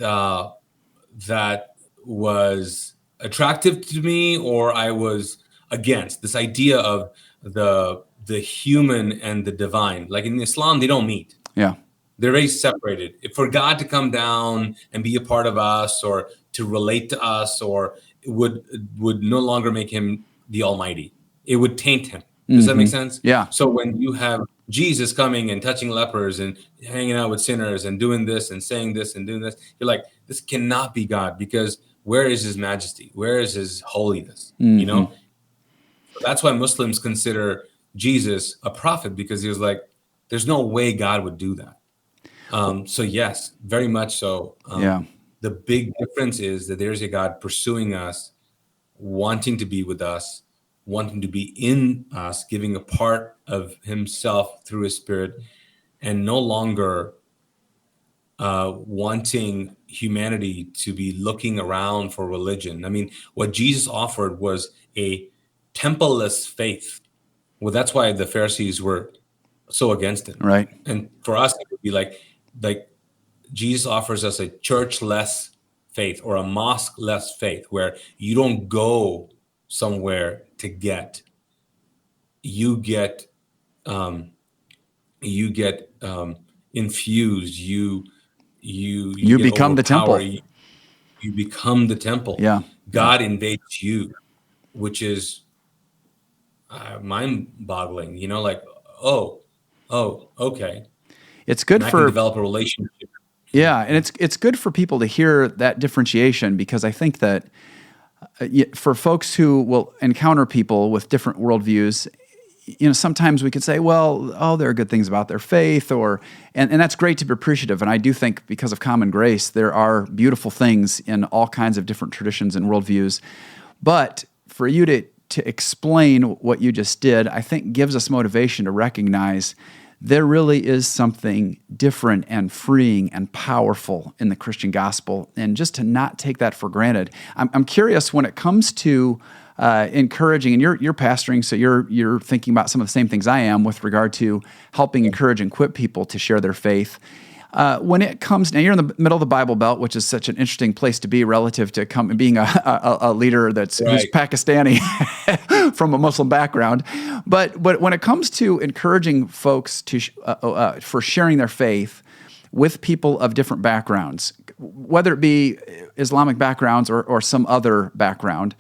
that was attractive to me, or I was against this idea of the human and the divine. Like in Islam, they don't meet. Yeah. They're very separated. For God to come down and be a part of us, or to relate to us, or it would no longer make him the Almighty. It would taint him. Does that make sense? Yeah. So when you have Jesus coming and touching lepers and hanging out with sinners and doing this and saying this and doing this, you're like, this cannot be God, because where is his majesty? Where is his holiness? You know? So that's why Muslims consider Jesus a prophet, because he was like, there's no way God would do that. So yes, very much so. The big difference is that there's a God pursuing us, wanting to be with us, wanting to be in us, giving a part of himself through his spirit, and no longer wanting humanity to be looking around for religion. I mean, what Jesus offered was a templeless faith. Well, that's why the Pharisees were so against it. Right. And for us, it would be like Jesus offers us a church-less faith, or a mosque-less faith, where you don't go somewhere to get. You get infused. You become the temple. You become the temple. Yeah. God invades you, which is mind-boggling. You know, like, oh, okay. It's good and I for can develop a relationship. Yeah, and it's good for people to hear that differentiation, because I think that for folks who will encounter people with different worldviews, you know, sometimes we could say, well, there are good things about their faith, and that's great to be appreciative. And I do think, because of common grace, there are beautiful things in all kinds of different traditions and worldviews. But for you to explain what you just did, I think gives us motivation to recognize there really is something different and freeing and powerful in the Christian gospel, and just to not take that for granted. I'm curious, when it comes to encouraging, and you're pastoring, so you're thinking about some of the same things I am with regard to helping encourage and equip people to share their faith. When it comes, now you're in the middle of the Bible Belt, which is such an interesting place to be relative to being a leader who's Pakistani from a Muslim background. But when it comes to encouraging folks for sharing their faith with people of different backgrounds, whether it be Islamic backgrounds or some other background,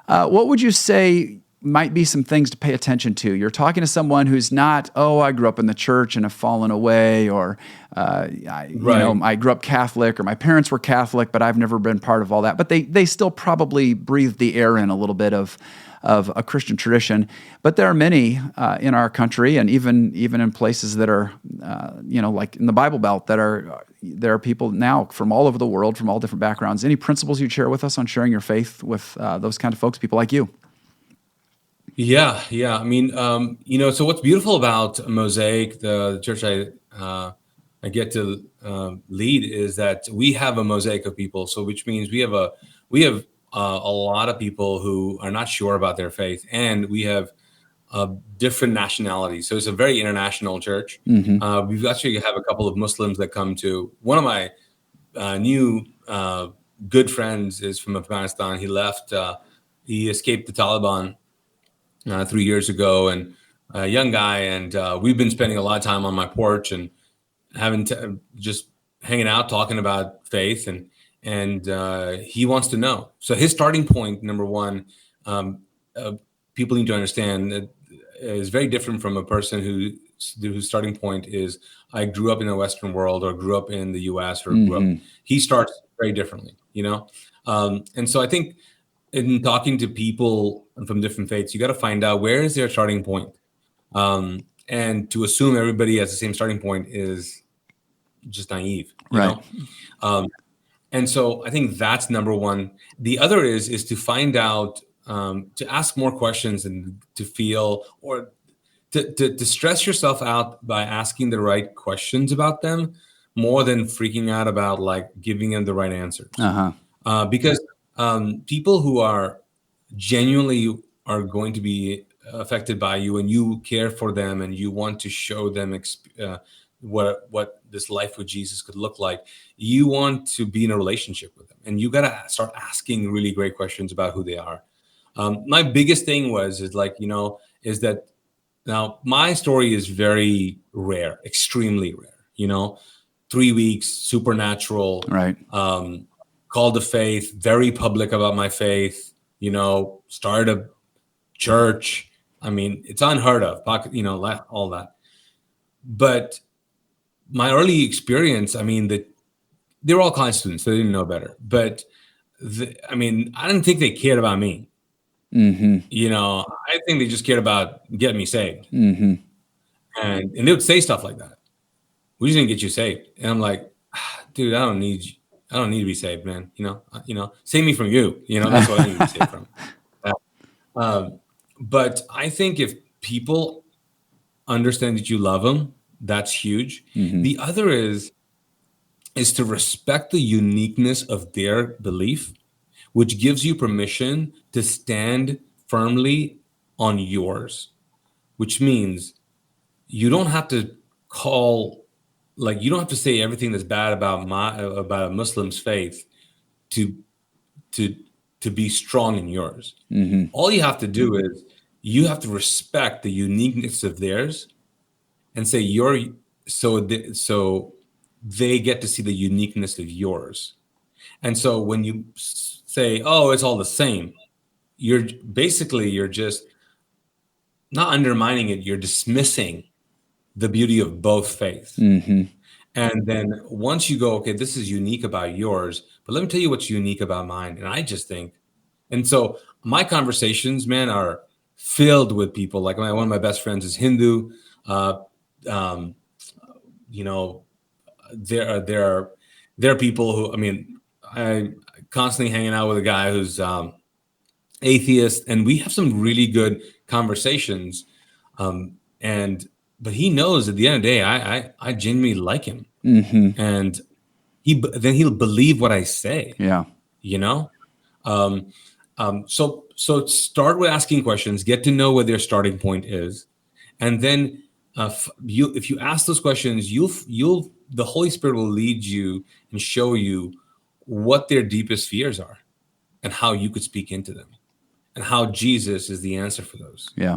what would you say might be some things to pay attention to? You're talking to someone who's not, I grew up in the church and have fallen away, or I grew up Catholic, or my parents were Catholic, but I've never been part of all that. But they still probably breathe the air in a little bit of a Christian tradition. But there are many in our country, and even in places that are, like in the Bible Belt, there are people now from all over the world, from all different backgrounds. Any principles you'd share with us on sharing your faith with those kind of folks, people like you? Yeah. I mean, so what's beautiful about Mosaic, the church I get to lead, is that we have a mosaic of people. So, which means we have a lot of people who are not sure about their faith, and we have different nationalities. So it's a very international church. Mm-hmm. We've actually have a couple of Muslims that come to. One of my new good friends is from Afghanistan. He left. He escaped the Taliban 3 years ago, and a young guy, and we've been spending a lot of time on my porch and just hanging out, talking about faith, and he wants to know. So his starting point, number one, people need to understand that is very different from a person whose starting point is, I grew up in the Western world, or grew up in the U.S., or grew up. He starts very differently, and so I think, in talking to people from different faiths, you got to find out where is their starting point. And to assume everybody has the same starting point is just naive, you know? And so I think that's number one. The other is to find out, to ask more questions, and to feel, or to stress yourself out by asking the right questions about them, more than freaking out about like giving them the right answers. because people who are genuinely are going to be affected by you, and you care for them, and you want to show them what this life with Jesus could look like. You want to be in a relationship with them, and you got to start asking really great questions about who they are. My biggest thing is that now my story is very rare, extremely rare. 3 weeks, supernatural, right? Called to faith, very public about my faith. Started a church. I mean, it's unheard of. All that. But my early experience, I mean, they were all college students, so they didn't know better. But I didn't think they cared about me. Mm-hmm. I think they just cared about getting me saved. Mm-hmm. And they would say stuff like that. We just didn't get you saved. And I'm like, dude, I don't need you. I don't need to be saved, man. Save me from you. That's what I need to be saved from. But I think if people understand that you love them, that's huge. Mm-hmm. The other is to respect the uniqueness of their belief, which gives you permission to stand firmly on yours, which means you don't have to you don't have to say everything that's bad about a Muslim's faith to be strong in yours. Mm-hmm. All you have to do is you have to respect the uniqueness of theirs and say so they get to see the uniqueness of yours. And so when you say, oh, it's all the same, you're just not undermining it. You're dismissing the beauty of both faiths. Mm-hmm. And then once you go, okay, this is unique about yours, but let me tell you what's unique about mine. And I just think, and so my conversations, man, are filled with people. Like one of my best friends is Hindu. There are people who, I constantly hanging out with a guy who's atheist, and we have some really good conversations. But he knows at the end of the day, I genuinely like him, mm-hmm. and he'll believe what I say. Yeah, So start with asking questions, get to know where their starting point is, and then if you ask those questions, the Holy Spirit will lead you and show you what their deepest fears are, and how you could speak into them, and how Jesus is the answer for those. Yeah.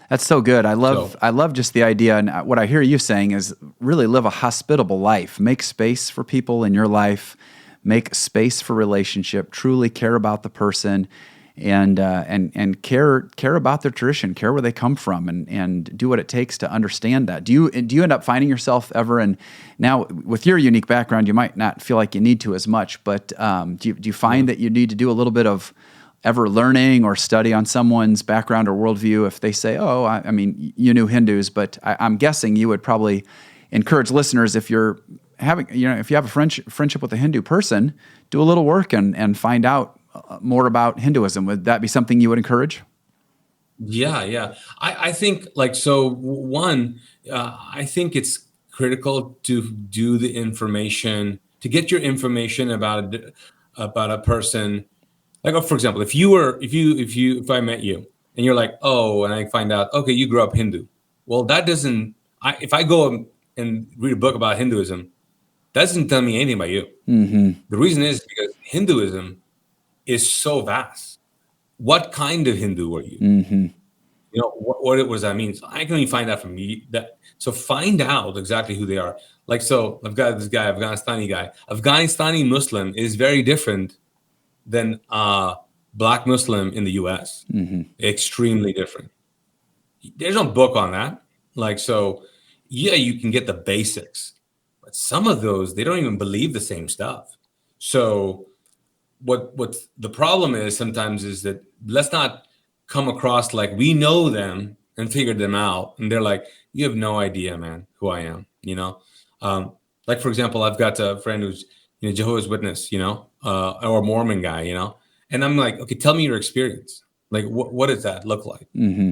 That's so good. I love just the idea, and what I hear you saying is really live a hospitable life. Make space for people in your life. Make space for relationship. Truly care about the person, and care about their tradition. Care where they come from, and do what it takes to understand that. Do you end up finding yourself ever? And now with your unique background, you might not feel like you need to as much, but do you find that you need to do a little bit of ever learning or study on someone's background or worldview if they say, oh, you knew Hindus, but I'm guessing you would probably encourage listeners, if you have a friendship with a Hindu person, do a little work and find out more about Hinduism. Would that be something you would encourage? Yeah. I think I think it's critical to do the information, to get your information about a person. Like, for example, if I met you and you're like, oh, and I find out, okay, you grew up Hindu. Well, if I go and read a book about Hinduism, that doesn't tell me anything about you. Mm-hmm. The reason is because Hinduism is so vast. What kind of Hindu were you? Mm-hmm. What does that mean? So I can only find out from you. So find out exactly who they are. Like, so I've got this guy, Afghanistani guy. Afghanistani Muslim is very different than Black Muslim in the U.S. Mm-hmm. Extremely different. There's no book on that. You can get the basics, but some of those, they don't even believe the same stuff. So what the problem is sometimes is that let's not come across like we know them and figured them out, and they're like, you have no idea, man, who I am. Like, for example, I've got a friend who's Jehovah's Witness, or a Mormon guy, and I'm like, okay, tell me your experience. Like, what does that look like? Mm-hmm.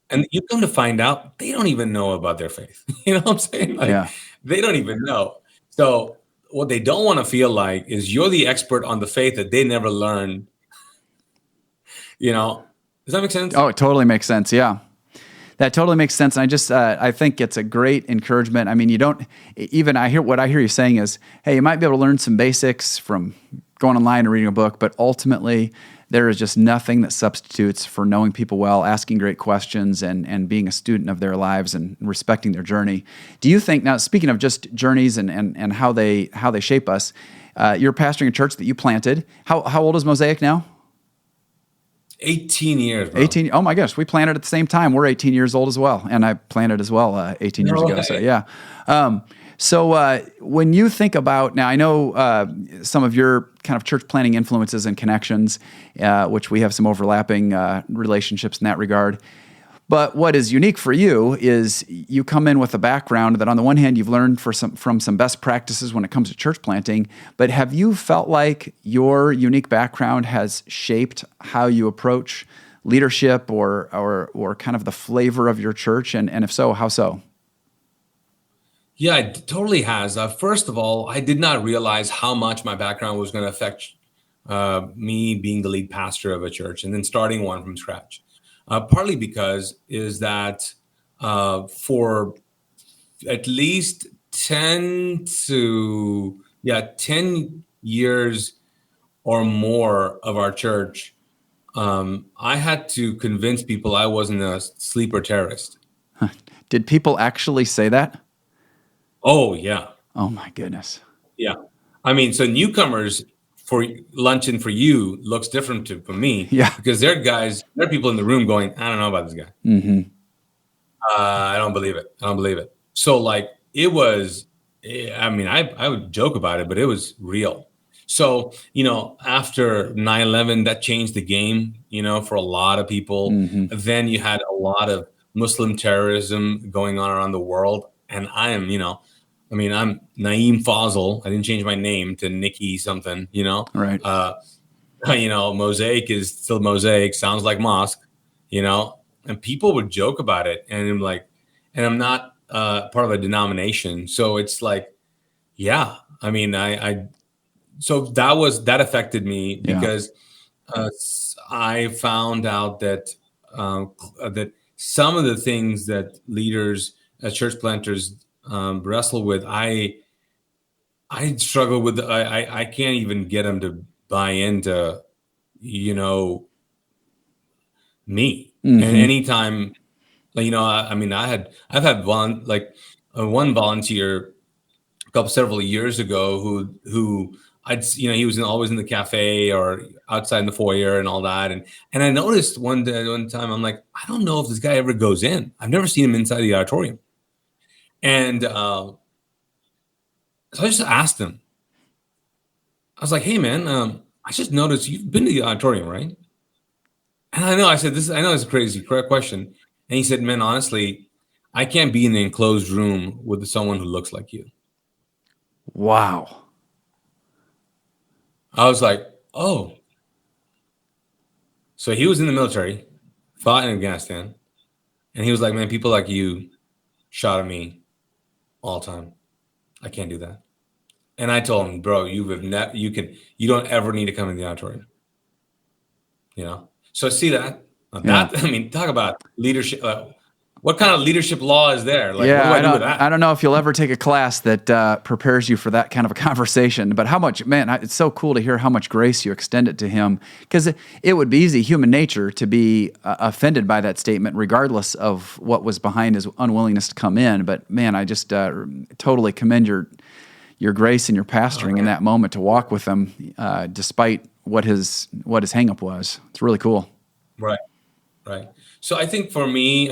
And you come to find out they don't even know about their faith. You know what I'm saying? Like, yeah. They don't even know. So what they don't want to feel like is you're the expert on the faith that they never learned. Does that make sense? Oh, it totally makes sense. Yeah. That totally makes sense. And I think it's a great encouragement. I mean, what I hear you saying is, hey, you might be able to learn some basics from going online and reading a book, but ultimately there is just nothing that substitutes for knowing people well, asking great questions, and being a student of their lives and respecting their journey. Do you think, now speaking of just journeys and how they shape us, you're pastoring a church that you planted. How old is Mosaic now? 18 years, bro. 18. Oh my gosh, we planted at the same time. We're 18 years old as well, and I planted as well 18 years ago. So yeah. So when you think about, now I know some of your kind of church planting influences and connections, which we have some overlapping relationships in that regard. But what is unique for you is you come in with a background that on the one hand you've learned from some best practices when it comes to church planting, but have you felt like your unique background has shaped how you approach leadership or kind of the flavor of your church? And if so, how so? Yeah, it totally has. First of all, I did not realize how much my background was going to affect me being the lead pastor of a church and then starting one from scratch. Partly because is that for at least 10 years or more of our church, I had to convince people I wasn't a sleeper terrorist. Did people actually say that? Oh, yeah. Oh, my goodness. Yeah. I mean, so newcomers for luncheon for you looks different for me. Yeah. Because there are people in the room going, I don't know about this guy. Mm-hmm. I don't believe it. So like it was, I mean, I would joke about it, but it was real. So, after 9/11, that changed the game, for a lot of people. Mm-hmm. Then you had a lot of Muslim terrorism going on around the world. And I'm Naeem Fazal. I didn't change my name to Nikki something, Right. Mosaic is still Mosaic, sounds like mosque, and people would joke about it. And I'm like, and I'm not part of a denomination. So it's like, yeah, I mean, so that affected me because I found out that that some of the things that leaders, church planters wrestle with, I struggle with. I can't even get them to buy into, me. Mm-hmm. And anytime, I've had one volunteer several years ago who he was always in the cafe or outside in the foyer and all that. And I noticed one time, I'm like, I don't know if this guy ever goes in. I've never seen him inside the auditorium. And so I just asked him, I was like, hey man, I just noticed you've been to the auditorium, right? And I know it's a crazy question. And he said, man, honestly, I can't be in an enclosed room with someone who looks like you. Wow. I was like, oh. So he was in the military, fought in Afghanistan. And he was like, man, people like you shot at me all the time. I can't do that. And I told him, bro, you don't ever need to come in the auditorium. So see that? Talk about leadership. What kind of leadership law is there? Like, yeah, what do I do with that? I don't know if you'll ever take a class that prepares you for that kind of a conversation, but how much, man, it's so cool to hear how much grace you extended to him, because it would be easy, human nature, to be offended by that statement, regardless of what was behind his unwillingness to come in. But man, I just totally commend your grace and your pastoring in that moment to walk with him, despite what his hang-up was. It's really cool. Right. So I think for me,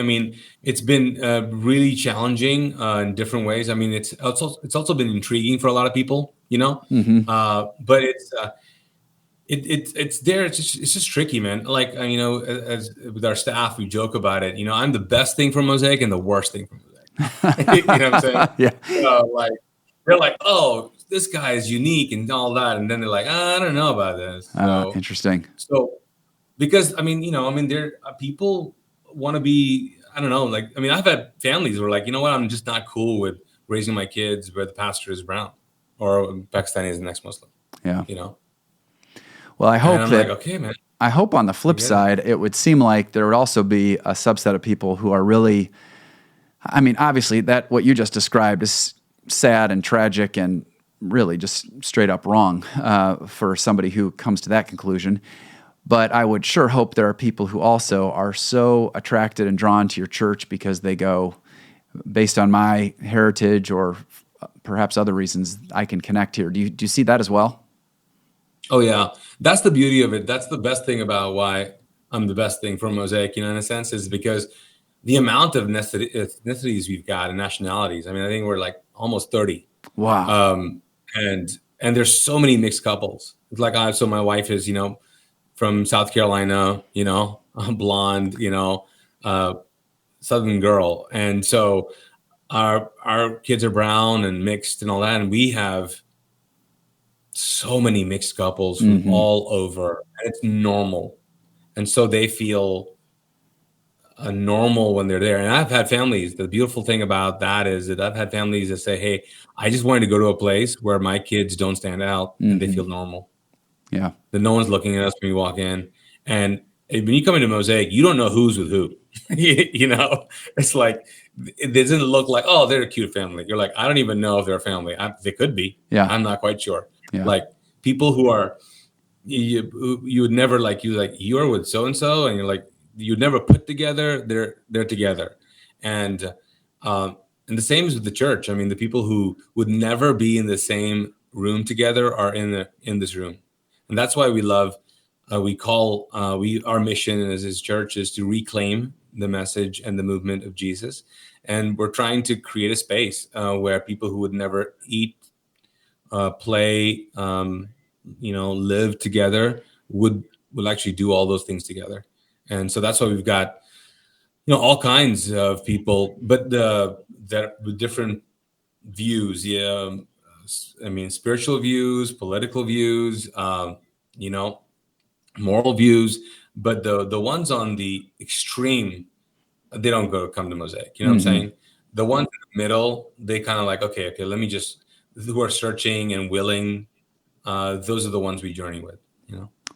it's been really challenging in different ways. It's also been intriguing for a lot of people, Mm-hmm. But it's there. It's just tricky, man. Like, as with our staff, we joke about it. I'm the best thing for Mosaic and the worst thing for Mosaic. You know what I'm saying? Yeah. Like they're like, oh, this guy is unique and all that, and then they're like, I don't know about this. So, interesting. So. Because there people want to be, I don't know, like, I've had families who are like, you know what, I'm just not cool with raising my kids where the pastor is brown, or Pakistani is the next Muslim. Yeah. You know. Well, I hope and I'm like, okay, man. I hope on the flip side, it would seem like there would also be a subset of people who are really, I mean, obviously that what you just described is sad and tragic and really just straight up wrong for somebody who comes to that conclusion. But I would sure hope there are people who also are so attracted and drawn to your church because they go, based on my heritage or perhaps other reasons, I can connect here. Do you see that as well? Oh, yeah. That's the beauty of it. That's the best thing about why I'm the best thing for Mosaic, in a sense, is because the amount of ethnicities we've got and nationalities. I mean, I think we're like almost 30. Wow. And there's so many mixed couples. It's like, so my wife is, from South Carolina, blonde, Southern girl. And so our kids are brown and mixed and all that. And we have so many mixed couples from all over, and it's normal. And so they feel normal when they're there. And I've had families, the beautiful thing about that is that I've had families that say, hey, I just wanted to go to a place where my kids don't stand out and they feel normal. Yeah. That no one's looking at us when we walk in. And when you come into Mosaic, you don't know who's with who. It's like, it doesn't look like, oh, they're a cute family. You're like, I don't even know if they're a family. They could be. Yeah. I'm not quite sure. Yeah. Like people who are, you would never you're with so-and-so and you're like, you'd never put together, they're together. And the same is with the church. I mean, the people who would never be in the same room together are in this room. And that's why we love, our mission as his church is to reclaim the message and the movement of Jesus. And we're trying to create a space where people who would never eat, play, live together will actually do all those things together. And so that's why we've got, all kinds of people, but that with different views. Yeah. I mean, spiritual views, political views, moral views, but the ones on the extreme, they don't come to Mosaic. You know what I'm saying? The ones in the middle, they kind of like, okay, let me just, who are searching and willing, those are the ones we journey with,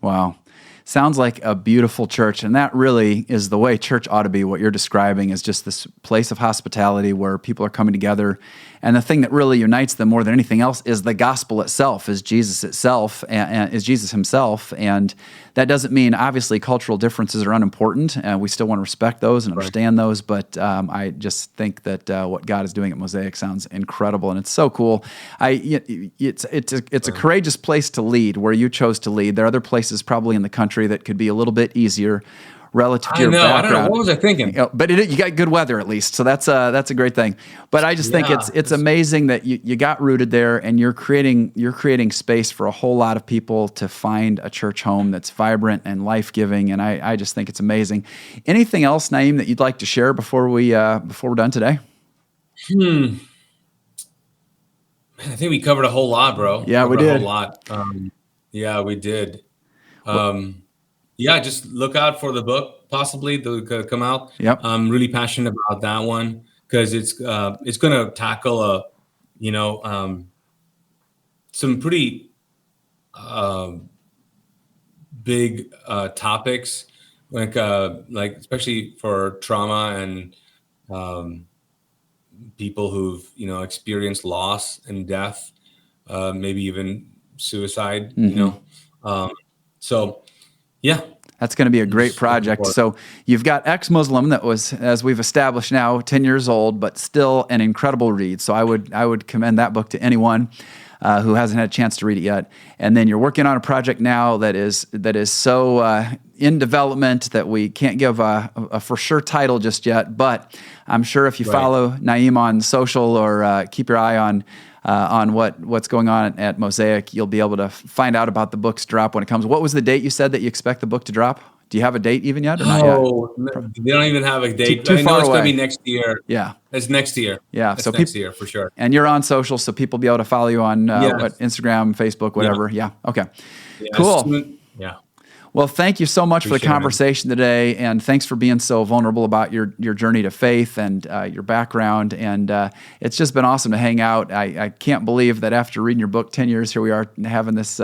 Wow. Sounds like a beautiful church, and that really is the way church ought to be. What you're describing is just this place of hospitality where people are coming together, and the thing that really unites them more than anything else is the gospel itself, is Jesus itself, and is Jesus himself. And that doesn't mean, obviously, cultural differences are unimportant, and we still want to respect those and understand those, but I just think that what God is doing at Mosaic sounds incredible, and it's so cool. It's a courageous place to lead, where you chose to lead. There are other places probably in the country that could be a little bit easier relative to your background. I don't know. What was I thinking? But you got good weather at least, so that's a great thing. But I just think it's amazing that you got rooted there, and you're creating space for a whole lot of people to find a church home that's vibrant and life-giving, and I just think it's amazing. Anything else, Naeem, that you'd like to share before we're done today? Man, I think we covered a whole lot, bro. Yeah, we did. A whole lot. Yeah, we did. Just look out for the book, possibly to come out. Yep. I'm really passionate about that one because it's going to tackle some pretty big topics, like especially for trauma and people who've experienced loss and death, maybe even suicide. So yeah. That's going to be a great project. So you've got Ex-Muslim that was, as we've established now, 10 years old, but still an incredible read. So I would commend that book to anyone who hasn't had a chance to read it yet. And then you're working on a project now that is so in development that we can't give a for sure title just yet. But I'm sure if you follow Naeem on social or keep your eye on what's going on at Mosaic, you'll be able to find out about the book's drop when it comes. What was the date you said that you expect the book to drop? Do you have a date even yet or not yet? They don't even have a date. Too I know far it's away. going to be next year. Yeah. It's next year. Yeah. It's next year for sure. And you're on social, so people be able to follow you on Instagram, Facebook, whatever. Yeah. Okay. Yeah, cool. Yeah. Well, thank you so much for the conversation today, and thanks for being so vulnerable about your journey to faith and your background. And it's just been awesome to hang out. I can't believe that after reading your book 10 years, here we are having this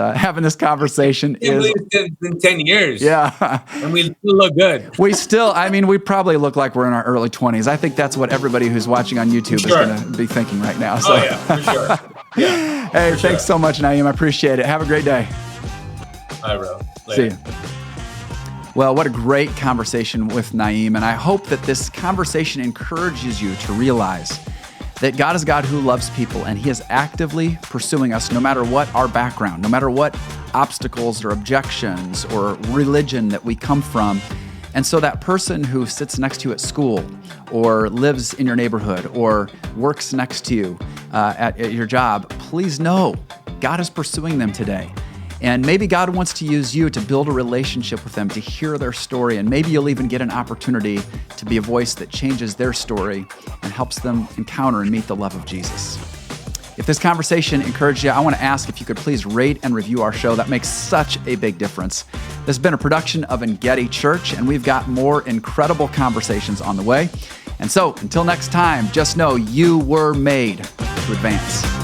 conversation. It's been 10 years. Yeah. And we still look good. We probably look like we're in our early 20s. I think that's what everybody who's watching on YouTube is going to be thinking right now. So. Oh, yeah, for sure. Yeah, hey, thanks so much, Naeem. I appreciate it. Have a great day. Bye, bro. Later. See you. Well, what a great conversation with Naeem, and I hope that this conversation encourages you to realize that God is a God who loves people, and He is actively pursuing us no matter what our background, no matter what obstacles or objections or religion that we come from. And so that person who sits next to you at school or lives in your neighborhood or works next to you at your job, please know God is pursuing them today. And maybe God wants to use you to build a relationship with them, to hear their story, and maybe you'll even get an opportunity to be a voice that changes their story and helps them encounter and meet the love of Jesus. If this conversation encouraged you, I want to ask if you could please rate and review our show. That makes such a big difference. This has been a production of Engedi Church, and we've got more incredible conversations on the way. And so, until next time, just know you were made to advance.